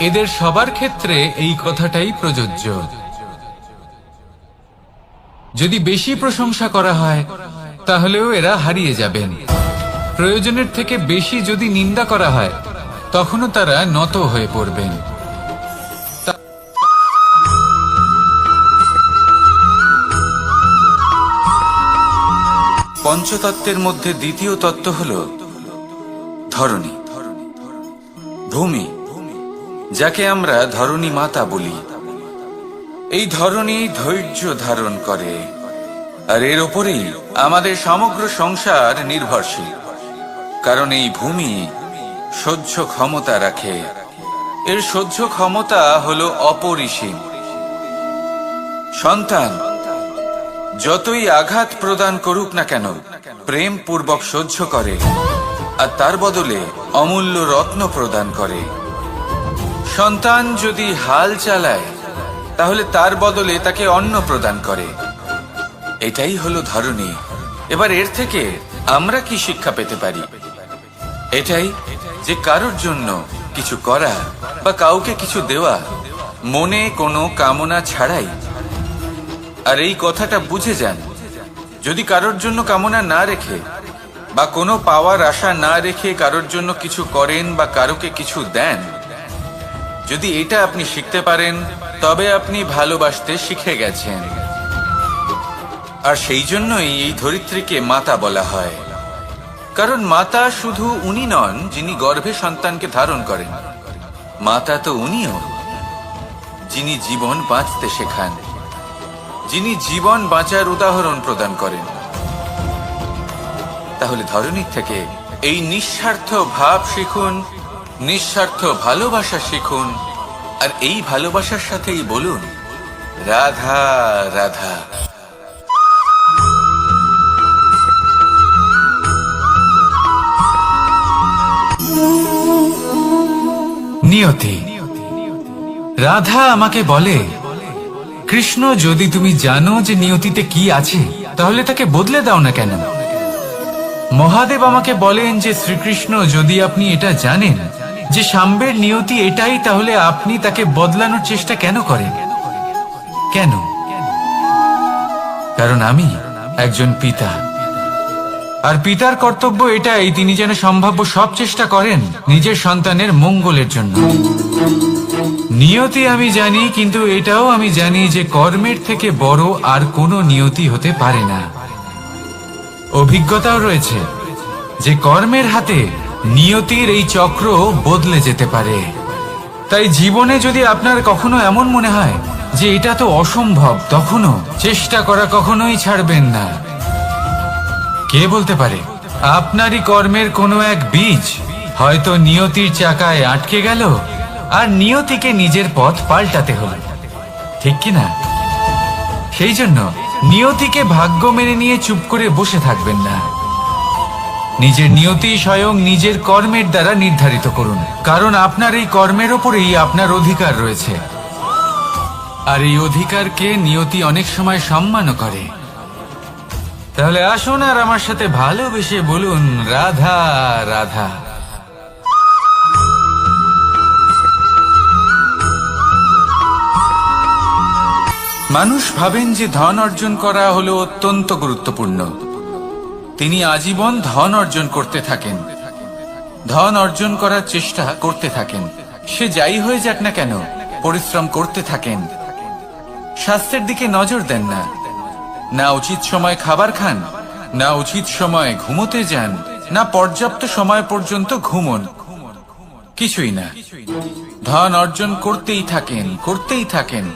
এদের সবার ক্ষেত্রে এই কথাটাই প্রযোজ্য। যদি বেশি প্রশংসা করা হয়, তাহলেও এরা হারিয়ে যাবেন। প্রয়োজনের থেকে বেশি যদি নিন্দা করা হয়, তখনও তারা নত হয়ে পড়বেন। পঞ্চতত্ত্বের মধ্যে দ্বিতীয় তত্ত্ব হল ধরণী, ভূমি, যাকে আমরা ধরণী মাতা বলি। এই ধরণী ধৈর্য ধারণ করে, আর এর ওপরেই আমাদের সমগ্র সংসার নির্ভরশীল। কারণ এই ভূমি সহ্য ক্ষমতা রাখে, এর সহ্য ক্ষমতা হলো অপরিসীম। সন্তান যতই আঘাত প্রদান করুক না কেন প্রেম পূর্বক সহ্য করে, আর তার বদলে অমূল্য রত্ন প্রদান করে। সন্তান যদি হাল চালায় তাহলে তার বদলে তাকে অন্ন প্রদান করে। এটাই হলো ধরনী। এবার এর থেকে আমরা কি শিক্ষা পেতে পারি? এটাই যে কারোর জন্য কিছু করা বা কাউকে কিছু দেওয়া মনে কোনো কামনা ছাড়াই। আর এই কথাটা বুঝে যান, যদি কারোর জন্য কামনা না রেখে বা কোনো পাওয়ার আশা না রেখে কারোর জন্য কিছু করেন বা কারোকে কিছু দেন, যদি এটা আপনি শিখতে পারেন তবে আপনি ভালোবাসতে শিখে গেছেন। আর সেই জন্যই এই ধরিত্রীকে মাতা বলা হয়, কারণ মাতা শুধু উনি নন যিনি গর্ভে সন্তানকে ধারণ করেন, মাতা তো উনিও যিনি জীবন বাঁচতে শেখান, যিনি জীবন বাঁচার উদাহরণ প্রদান করেন। তাহলে ধরনীর থেকে এই নিঃস্বার্থ ভাব শিখুন, নিঃস্বার্থ ভালোবাসা শিখুন, আর এই ভালোবাসার সাথেই বলুন রাধা রাধা। নিয়তি। রাধা আমাকে বলে, কৃষ্ণ, যদি তুমি জানো যে নিয়তিতে কি আছে তাহলে তাকে বদলে দাও না কেন? মহাদেব আমাকে বলেন যে শ্রীকৃষ্ণ, যদি আপনি এটা জানেন যে সাম্বের নিয়তি এটাই, তাহলে আপনি তাকে বদলানোর চেষ্টা কেন করেন? কেন? কারণ আমি একজন পিতা, আর পিতার কর্তব্য এটাই, তিনি যেন সম্ভাব্য সব চেষ্টা করেন নিজের সন্তানের মঙ্গলের জন্য। নিয়তি আমি জানি, কিন্তু এটাও আমি জানি যে কর্মের থেকে বড় আর কোনো নিয়তি হতে পারে না। অভিজ্ঞতাও রয়েছে যে কর্মের হাতে নিয়তির এই চক্র বদলে যেতে পারে। তাই জীবনে যদি আপনার কখনো এমন মনে হয় যে এটা তো অসম্ভব, তখনও চেষ্টা করা কখনোই ছাড়বেন না। কে বলতে পারে আপনারই কর্মের কোনো এক বীজ হয়তো নিয়তির চাকায় আটকে গেল, আর নিয়তিকে নিজের পথ পাল্টাতে হলো, ঠিক কিনা? সেই জন্য নিয়তিকে ভাগ্য মেনে নিয়ে চুপ করে বসে থাকবেন না। নিজের নিয়তি স্বয়ং নিজের কর্মের দ্বারা নির্ধারিত করুন, কারণ আপনার এই কর্মের ওপরেই আপনার অধিকার রয়েছে। আর এই অধিকারকে নিয়তি অনেক সময় সম্মানও করে। তাহলে আসুন আর আমার সাথে ভালোবেসে বলুন রাধা রাধা। মানুষ ভাবেন যে ধন অর্জন করা হলো অত্যন্ত গুরুত্বপূর্ণ। তিনি আজীবন ধন অর্জন করতে থাকেন, ধন অর্জন করার চেষ্টা করতে থাকেন। সে যাই হয়ে যাক না কেন, পরিশ্রম করতে থাকেন। স্বাস্থ্যের দিকে নজর দেন না, না উচিত সময় খাবার খান, না উচিত সময় ঘুমোতে যান, না পর্যাপ্ত সময় পর্যন্ত ঘুমন, কিছুই না। ধন অর্জন করতেই থাকেন, করতেই থাকেন।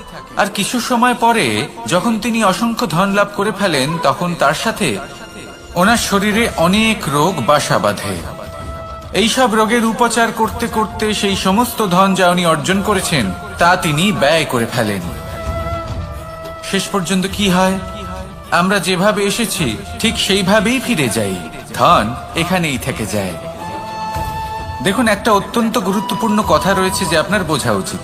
আর কিছু সময় পরে যখন তিনি অসংখ্য ধন লাভ করে ফেলেন, তখন তার সাথে ওনার শরীরে অনেক রোগ বাসা বাঁধে। এইসব রোগের উপচার করতে করতে সেই সমস্ত ধন যা উনি অর্জন করেছেন তা তিনি ব্যয় করে ফেলেন। শেষ পর্যন্ত কি হয়? আমরা যেভাবে এসেছি ঠিক সেইভাবেই ফিরে যাই, ধন এখানেই থেকে যায়। দেখুন, একটা অত্যন্ত গুরুত্বপূর্ণ কথা রয়েছে যে আপনার বোঝা উচিত।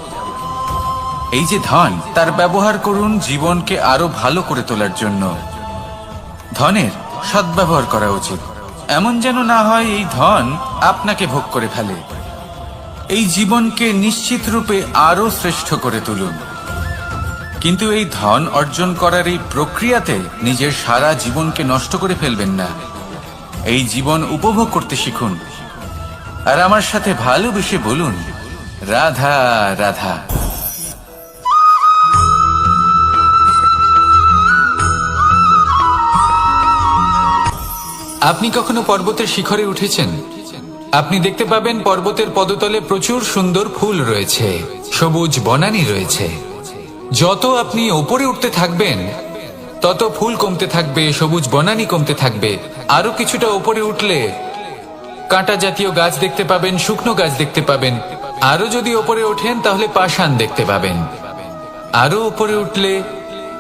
এই যে ধন, তার ব্যবহার করুন জীবনকে আরো ভালো করে তোলার জন্য। ধনের সদ্ব্যবহার করা উচিত, এমন যেন না হয় এই ধন আপনাকে ভোগ করে ফেলে। এই জীবনকে নিশ্চিত রূপে আরো শ্রেষ্ঠ করে তুলুন। কিন্তু এই ধন অর্জন করার এই প্রক্রিয়াতে নিজের সারা জীবনকে নষ্ট করে ফেলবেন না। এই জীবন উপভোগ করতে শিখুন, আর আমার সাথে ভালোবেসে বলুন রাধা রাধা। আপনি কখনো পর্বতের শিখরে উঠেছেন? আপনি দেখতে পাবেন পর্বতের পদতলে প্রচুর সুন্দর ফুল রয়েছে, সবুজ বনানী রয়েছে। যত আপনি ওপরে উঠতে থাকবেন তত ফুল কমতে থাকবে, সবুজ বনানী কমতে থাকবে। আরো কিছুটা ওপরে উঠলে কাঁটা জাতীয় গাছ দেখতে পাবেন, শুকনো গাছ দেখতে পাবেন। আরো যদি ওপরে ওঠেন তাহলে পাষাণ দেখতে পাবেন। আরো উপরে উঠলে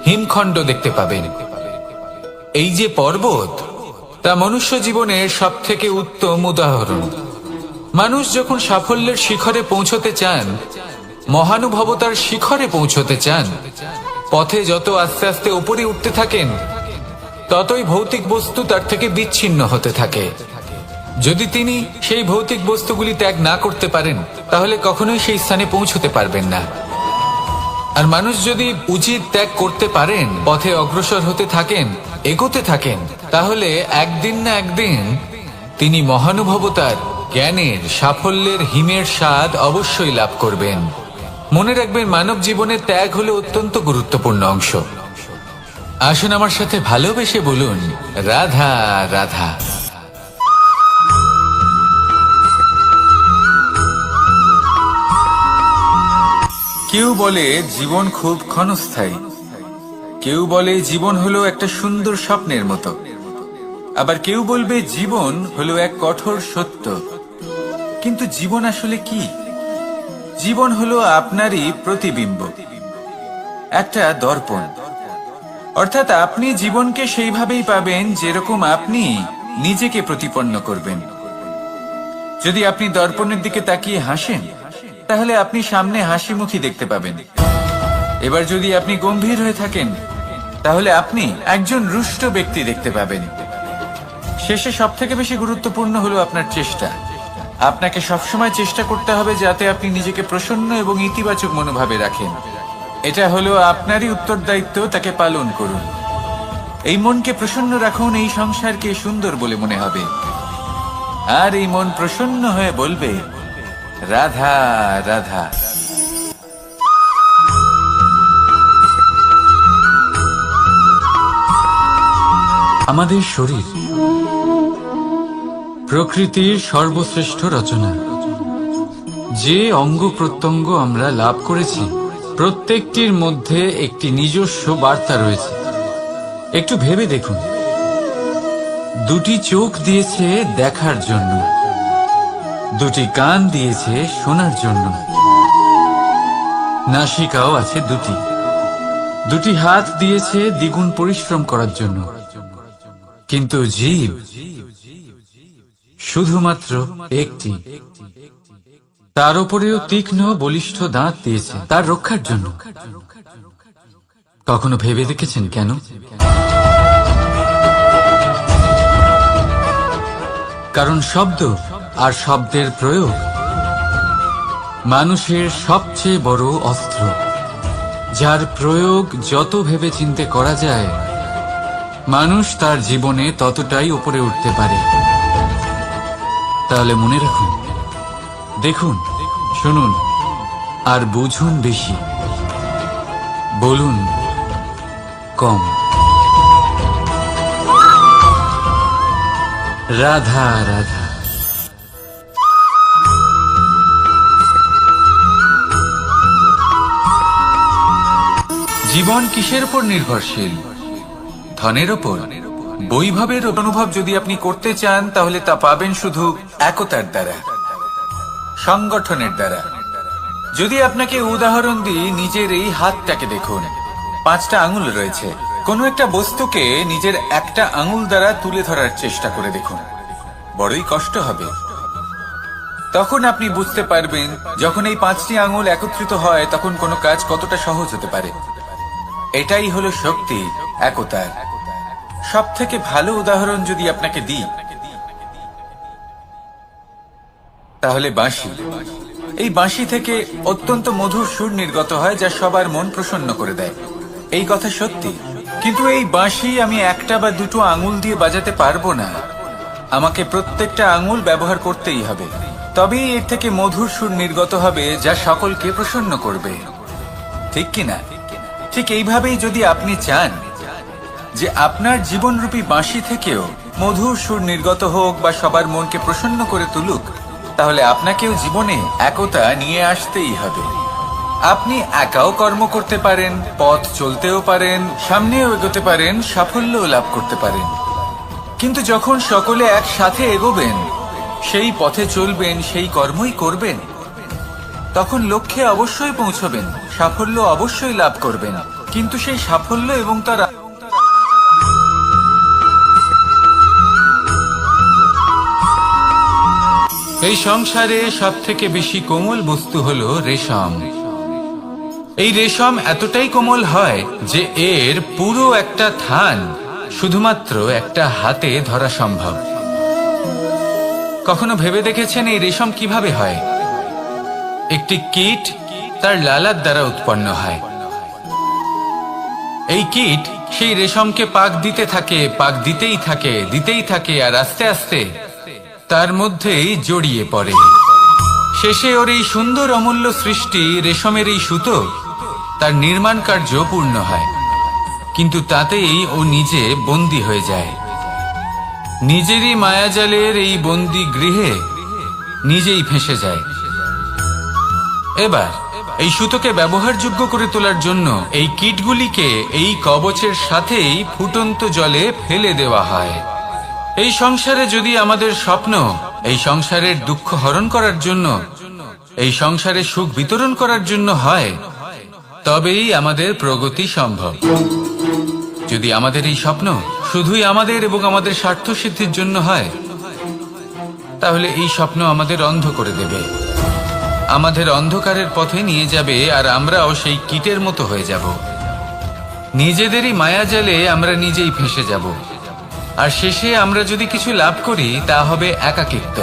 হিমখণ্ড দেখতে পাবেন। এই যে পর্বত, তা মনুষ্য জীবনের সব থেকে উত্তম উদাহরণ। মানুষ যখন সাফল্যের শিখরে পৌঁছতে চান, মহানুভবতার শিখরে পৌঁছতে চান, পথে যত আস্তে আস্তে উপরে উঠতে থাকেন, ততই ভৌতিক বস্তু তার থেকে বিচ্ছিন্ন হতে থাকে। যদি তিনি সেই ভৌতিক বস্তুগুলি ত্যাগ না করতে পারেন, তাহলে কখনোই সেই স্থানে পৌঁছতে পারবেন না। আর মানুষ যদি উচিত ত্যাগ করতে পারেন, পথে অগ্রসর হতে থাকেন, এগোতে থাকেন, তাহলে একদিন না একদিন তিনি মহানুভবতার, জ্ঞানের, সাফল্যের হিমের স্বাদ অবশ্যই লাভ করবেন। মনে রাখবেন, মানব জীবনে ত্যাগ হলো অত্যন্ত গুরুত্বপূর্ণ অংশ। আসুন আমার সাথে ভালোবেসে বলুন, রাধা রাধা। কেউ বলে জীবন খুব ক্ষণস্থায়ী, কেউ বলে জীবন হলো একটা সুন্দর স্বপ্নের মতো, আবার কেউ বলবে জীবন হলো এক কঠোর সত্য। কিন্তু জীবন আসলে কি? জীবন হলো আপনারই প্রতিবিম্ব, একটা দর্পণ। অর্থাৎ আপনি জীবনকে সেইভাবেই পাবেন যেরকম আপনি নিজেকে প্রতিপন্ন করবেন। যদি আপনি দর্পণের দিকে তাকিয়ে হাসেন, তাহলে আপনি সামনে হাসি মুখী দেখতে পাবেন। এবার যদি আপনি গম্ভীর হয়ে থাকেন, তাহলে আপনি একজন রুষ্ট ব্যক্তি দেখতে পাবেন। শেষে সবথেকে বেশি গুরুত্বপূর্ণ হলো আপনার চেষ্টা। আপনাকে সবসময় চেষ্টা করতে হবে যাতে আপনি নিজেকে প্রসন্ন এবং ইতিবাচক মনোভাবে রাখেন। এটা হলো আপনারই উত্তরদায়িত্ব, তাকে পালন করুন। এই মনকে প্রসন্ন রাখুন, এই সংসারকে সুন্দর বলে মনে হবে। আর এই মন প্রসন্ন হয়ে বলবে, রাধা রাধা। আমাদের শরীর প্রকৃতির সর্বশ্রেষ্ঠ রচনা। যে অঙ্গ প্রত্যঙ্গ আমরা লাভ করেছি, প্রত্যেকটির মধ্যে একটি নিজস্ব বার্তা রয়েছে। একটু ভেবে দেখুন, দুটি চোখ দিয়েছে দেখার জন্য, দুটি কান দিয়েছে শোনার জন্য, নাসিকাও আছে দুটি, দুটি হাত দিয়েছে দ্বিগুণ পরিশ্রম করার জন্য। কিন্তু জীব শুধুমাত্র একটি। তার উপরেও তীক্ষ্ণ বলিষ্ঠ দাঁত দিয়েছে তার রক্ষার জন্য। কখনো ভেবে দেখেছেন কেন? কারণ শব্দ আর শব্দের প্রয়োগ মানুষের সবচেয়ে বড় অস্ত্র, যার প্রয়োগ যত ভেবে চিন্তে করা যায়, মানুষ তার জীবনে ততটাই উপরে উঠতে পারে। তাহলে মনে রাখুন, দেখুন, শুনুন আর বুঝুন বেশি, বলুন কম। রাধা রাধা। জীবন কিসের উপর নির্ভরশীল? ধনের ওপর? বৈভবের অনুভব যদি আপনি করতে চান, তাহলে তা পাবেন শুধু একতার দ্বারা, সংগঠনের দ্বারা। যদি আপনাকে উদাহরণ দিই, নিজের এই হাতটাকে দেখুন, 5টা আঙুল রয়েছে। কোনো একটা বস্তুকে নিজের একটা আঙুল দ্বারা তুলে ধরার চেষ্টা করে দেখুন, বড়ই কষ্ট হবে। তখন আপনি বুঝতে পারবেন, যখন এই 5টি আঙুল একত্রিত হয়, তখন কোনো কাজ কতটা সহজ হতে পারে। এটাই হলো শক্তি, একতার। সব থেকে ভালো উদাহরণ যদি আপনাকে দিই, তাহলে বাঁশি। এই বাঁশি থেকে অত্যন্ত মধুর সুর নির্গত হয়, যা সবার মন প্রসন্ন করে দেয়। এই কথা সত্যি। কিন্তু এই বাঁশি আমি একটা বা দুটো আঙুল দিয়ে বাজাতে পারবো না। আমাকে প্রত্যেকটা আঙুল ব্যবহার করতেই হবে, তবেই এর থেকে মধুর সুর নির্গত হবে, যা সকলকে প্রসন্ন করবে। ঠিক কিনা? ঠিক এইভাবেই যদি আপনি চান যে আপনার জীবনরূপী বাঁশি থেকেও মধুর সুর নির্গত হোক বা সবার মনকে প্রসন্ন করে তুলুক, তাহলে আপনাকেও জীবনে একতা নিয়ে আসতেই হবে। আপনি একাও কর্ম করতে পারেন, পথ চলতেও পারেন, সামনেও এগোতে পারেন, সাফল্যও লাভ করতে পারেন। কিন্তু যখন সকলে একসাথে এগোবেন, সেই পথে চলবেন, সেই কর্মই করবেন, তখন লক্ষ্যে অবশ্যই পৌঁছবেন, সাফল্য অবশ্যই লাভ করবেন। কিন্তু সেই সাফল্য এবং তার এই সংসারে সব থেকে বেশি কোমল বস্তু হলো রেশম। এই রেশম এতটাই কোমল হয় যে এর পুরো একটা থান শুধুমাত্র একটা হাতে ধরা সম্ভব। কখনো ভেবে দেখেছেন এই রেশম কিভাবে হয়? একটি কীট তার লালার দ্বারা উৎপন্ন হয়। এই কীট সেই রেশমকে পাক দিতে থাকে, পাক দিতেই থাকে আর আস্তে আস্তে তার মধ্যেই জড়িয়ে পড়ে। শেষে ওর এই সুন্দর অমূল্য সৃষ্টি রেশমের এই সুতো তার নির্মাণ কার্য পূর্ণ হয়, কিন্তু তাতেই ও নিজে বন্দী হয়ে যায়। নিজেরই মায়াজালের এই বন্দী গৃহে নিজেই ফেঁসে যায়। এবার এই সুতোকে ব্যবহারযোগ্য করে তোলার জন্য এই কীটগুলিকে এই কবচের সাথেই ফুটন্ত জলে ফেলে দেওয়া হয়। এই সংসারে যদি আমাদের স্বপ্ন এই সংসারের দুঃখ হরণ করার জন্য, এই সংসারে সুখ বিতরণ করার জন্য হয়, তবেই আমাদের প্রগতি সম্ভব। যদি আমাদের এই স্বপ্ন শুধুই আমাদের এবং আমাদের স্বার্থ সিদ্ধির জন্য হয়, তাহলে এই স্বপ্ন আমাদের অন্ধ করে দেবে, আমাদের অন্ধকারের পথে নিয়ে যাবে, আর আমরাও সেই কীটের মতো হয়ে যাব। নিজেদেরই মায়াজালে আমরা নিজেই ফেঁসে যাব, আর শেষে আমরা যদি কিছু লাভ করি তা হবে একাকিত্ব,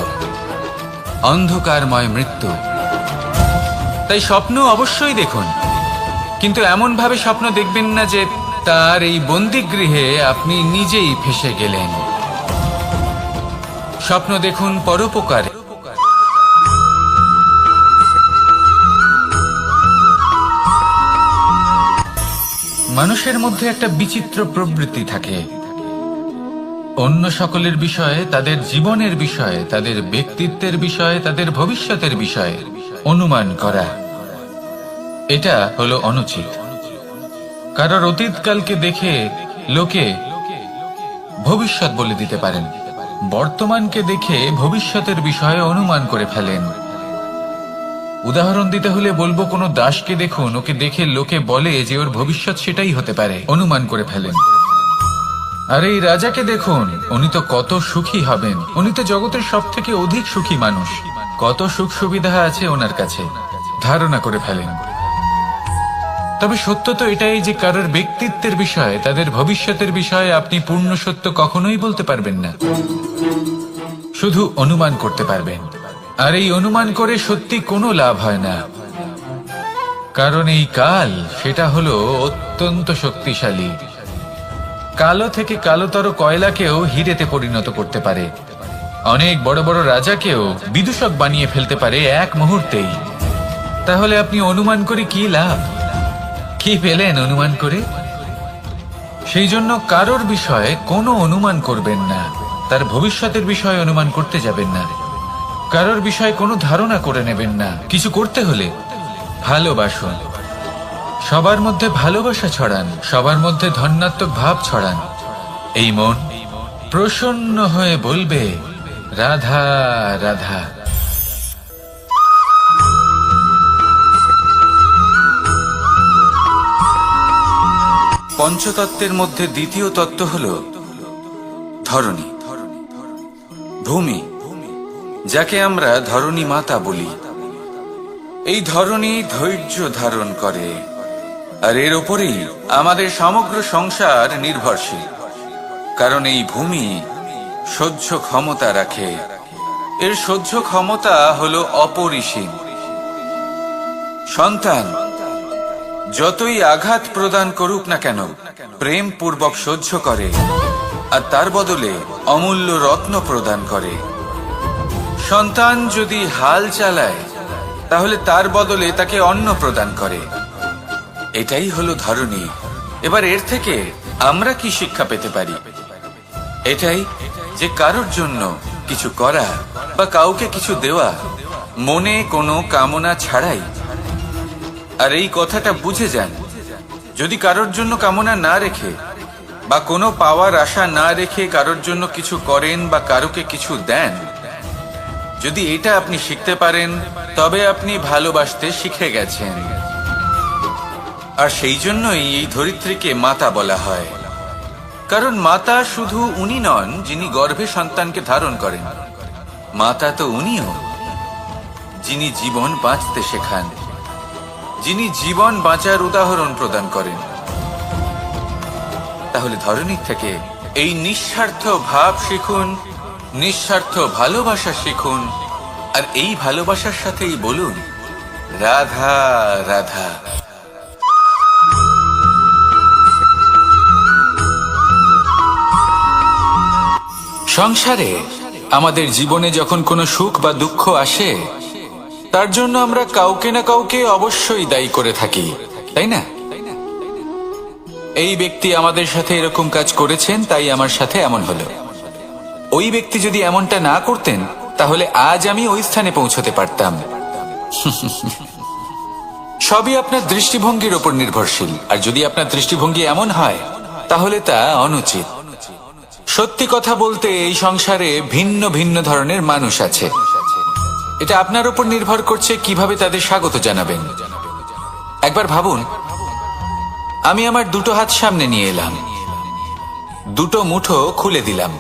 অন্ধকারময় মৃত্যু। তাই স্বপ্ন অবশ্যই দেখুন, কিন্তু এমন ভাবে স্বপ্ন দেখবেন না যে তার এই বন্দিগৃহে আপনি নিজেই ফেঁসে গেলেন। স্বপ্ন দেখুন পরোপকারে। মানুষের মধ্যে একটা বিচিত্র প্রবৃত্তি থাকে, অন্য সকলের বিষয়ে, তাদের জীবনের বিষয়ে, তাদের ব্যক্তিত্বের বিষয়ে, তাদের ভবিষ্যতের বিষয়ে অনুমান করা। এটা হলো অনুচিত। কারোর অতীতকালকে দেখে লোকে ভবিষ্যৎ বলে দিতে পারেন, বর্তমানকে দেখে ভবিষ্যতের বিষয়ে অনুমান করে ফেলেন। উদাহরণ দিতে হলে বলবো, কোনো দাসকে দেখুন, ওকে দেখে লোকে বলে যে ওর ভবিষ্যৎ সেটাই হতে পারে, অনুমান করে ফেলেন। আর এই রাজাকে দেখুন, উনি তো কত সুখী হবেন, উনি তো জগতের সব থেকে অধিক সুখী মানুষ, কত সুখ সুবিধা আছে ওনার কাছে, ধারণা করে ফেলেন। তবে সত্য তো এটাই যে কারোর ব্যক্তিত্বের বিষয়ে, তাদের ভবিষ্যতের বিষয়ে আপনি পূর্ণ সত্য কখনোই বলতে পারবেন না, শুধু অনুমান করতে পারবেন। আর এই অনুমান করে সত্যি কোনো লাভ হয় না, কারণ এই কাল সেটা হলো অত্যন্ত শক্তিশালী। কালো থেকে কালোতর কয়লাকেও হিরেতে পরিণত করতে পারে, অনেক বড় বড় রাজাকেও বিদূষক বানিয়ে ফেলতে পারে এক মুহূর্তেই। তাহলে আপনি অনুমান করে কি লাভ? কি পেলেন অনুমান করে? সেই জন্য কারোর বিষয়ে কোনো অনুমান করবেন না, তার ভবিষ্যতের বিষয়ে অনুমান করতে যাবেন না, কারোর বিষয়ে কোনো ধারণা করে নেবেন না। কিছু করতে হলে ভালোবাসুন, সবার মধ্যে ভালোবাসা ছড়ান, সবার মধ্যে ধন্যাত্মক ভাব ছড়ান। এই মন প্রসন্ন হয়ে বলবে রাধা রাধা। পঞ্চতত্ত্বের মধ্যে দ্বিতীয় তত্ত্ব হল ধরণী, ভূমি, যাকে আমরা ধরণী মাতা বলি। এই ধরণী ধৈর্য ধারণ করে, আর এর উপরেই আমাদের সমগ্র সংসার নির্ভরশীল। কারণ এই ভূমি সহ্য ক্ষমতা রাখে, এর সহ্য ক্ষমতা হলো অপরিসীম। সন্তান যতই আঘাত প্রদান করুক না কেন, প্রেম পূর্বক সহ্য করে, আর তার বদলে অমূল্য রত্ন প্রদান করে। সন্তান যদি হাল চালায়, তাহলে তার বদলে তাকে অন্ন প্রদান করে। এটাই হলো ধরণী। এবার এর থেকে আমরা কি শিক্ষা পেতে পারি? এটাই যে কারোর জন্য কিছু করা বা কাউকে কিছু দেওয়া মনে কোনো কামনা ছাড়াই। আর এই কথাটা বুঝে যান, যদি কারোর জন্য কামনা না রেখে বা কোনো পাওয়ার আশা না রেখে কারোর জন্য কিছু করেন বা কারোকে কিছু দেন, যদি এটা আপনি শিখতে পারেন, তবে আপনি ভালোবাসতে শিখে গেছেন। আর সেই জন্যই এই ধরিত্রীকে মাতা বলা হয়। কারণ মাতা শুধু উনি নন যিনি গর্ভে সন্তানকে ধারণ করেন, মাতা তো উনিও। যিনি জীবন বাঁচতে শেখান, যিনি জীবন বাঁচার উদাহরণ প্রদান করেন। তাহলে ধরনীর থেকে এই নিঃস্বার্থ ভাব শিখুন, নিঃস্বার্থ ভালোবাসা শিখুন, আর এই ভালোবাসার সাথেই বলুন রাধা রাধা। সংসারে আমাদের জীবনে যখন কোনো সুখ বা দুঃখ আসে, তার জন্য আমরা কাউকে না কাউকে অবশ্যই দায়ী করে থাকি, তাই না? এই ব্যক্তি আমাদের সাথে এরকম কাজ করেছেন, তাই আমার সাথে এমন হলো। ওই ব্যক্তি যদি এমনটা না করতেন, তাহলে আজ আমি ওই স্থানে পৌঁছতে পারতাম। সবই আপনার দৃষ্টিভঙ্গির ওপর নির্ভরশীল, আর যদি আপনার দৃষ্টিভঙ্গি এমন হয়, তাহলে তা অনুচিত। সত্যি কথা বলতে এই সংসারে ভিন্ন ভিন্ন ধরনের মানুষ আছে। এটা আপনার উপর নির্ভর করছে কিভাবে তাদের স্বাগত জানাবেন। একবার ভাবুন, আমি আমার দুটো হাত সামনে নিয়ে এলাম, দুটো মুঠো খুলে দিলাম।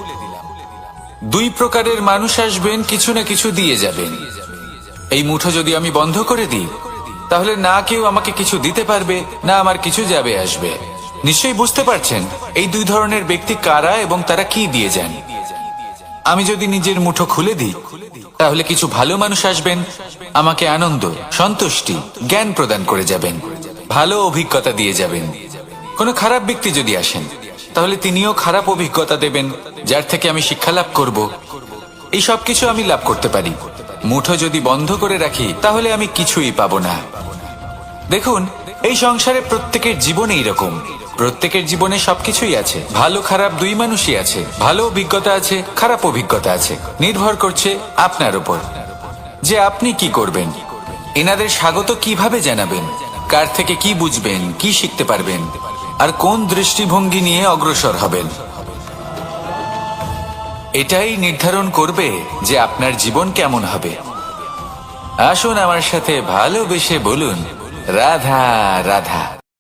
দুই প্রকারের মানুষ আসবেন, কিছু না কিছু দিয়ে যাবেন। এই মুঠো যদি আমি বন্ধ করে দিই, তাহলে না কেউ আমাকে কিছু দিতে পারবে, না আমার কিছু যাবে আসবে। নিশ্চয়ই বুঝতে পারছেন এই দুই ধরনের ব্যক্তি কারা এবং তারা কি দিয়ে যান। আমি যদি নিজের মুঠো খুলে দিই, তাহলে কিছু ভালো মানুষ আসবেন, আমাকে আনন্দ, সন্তুষ্টি, জ্ঞান প্রদান করে যাবেন, ভালো অভিজ্ঞতা দিয়ে যাবেন। কোনো খারাপ ব্যক্তি যদি আসেন, তাহলে তিনিও খারাপ অভিজ্ঞতা দেবেন, যার থেকে আমি শিক্ষা লাভ করব। এই সব কিছু আমি লাভ করতে পারি। মুঠো যদি বন্ধ করে রাখি, তাহলে আমি কিছুই পাবো না। দেখুন, এই সংসারে প্রত্যেকের জীবনে এইরকম। প্রত্যেকের জীবনে সবকিছুই আছে, ভালো খারাপ দুই মানুষই আছে। ভালো অভিজ্ঞতা আছে, খারাপ অভিজ্ঞতা আছে। নির্ভর করছে আপনার উপর যে আপনি কি করবেন, এনাদের স্বাগত কিভাবে জানাবেন, কার থেকে কি বুঝবেন, কি শিখতে পারবেন, আর কোন দৃষ্টিভঙ্গি নিয়ে অগ্রসর হবেন। এটাই নির্ধারণ করবে যে আপনার জীবন কেমন হবে। আসুন আমার সাথে ভালোবেসে বলুন রাধা রাধা।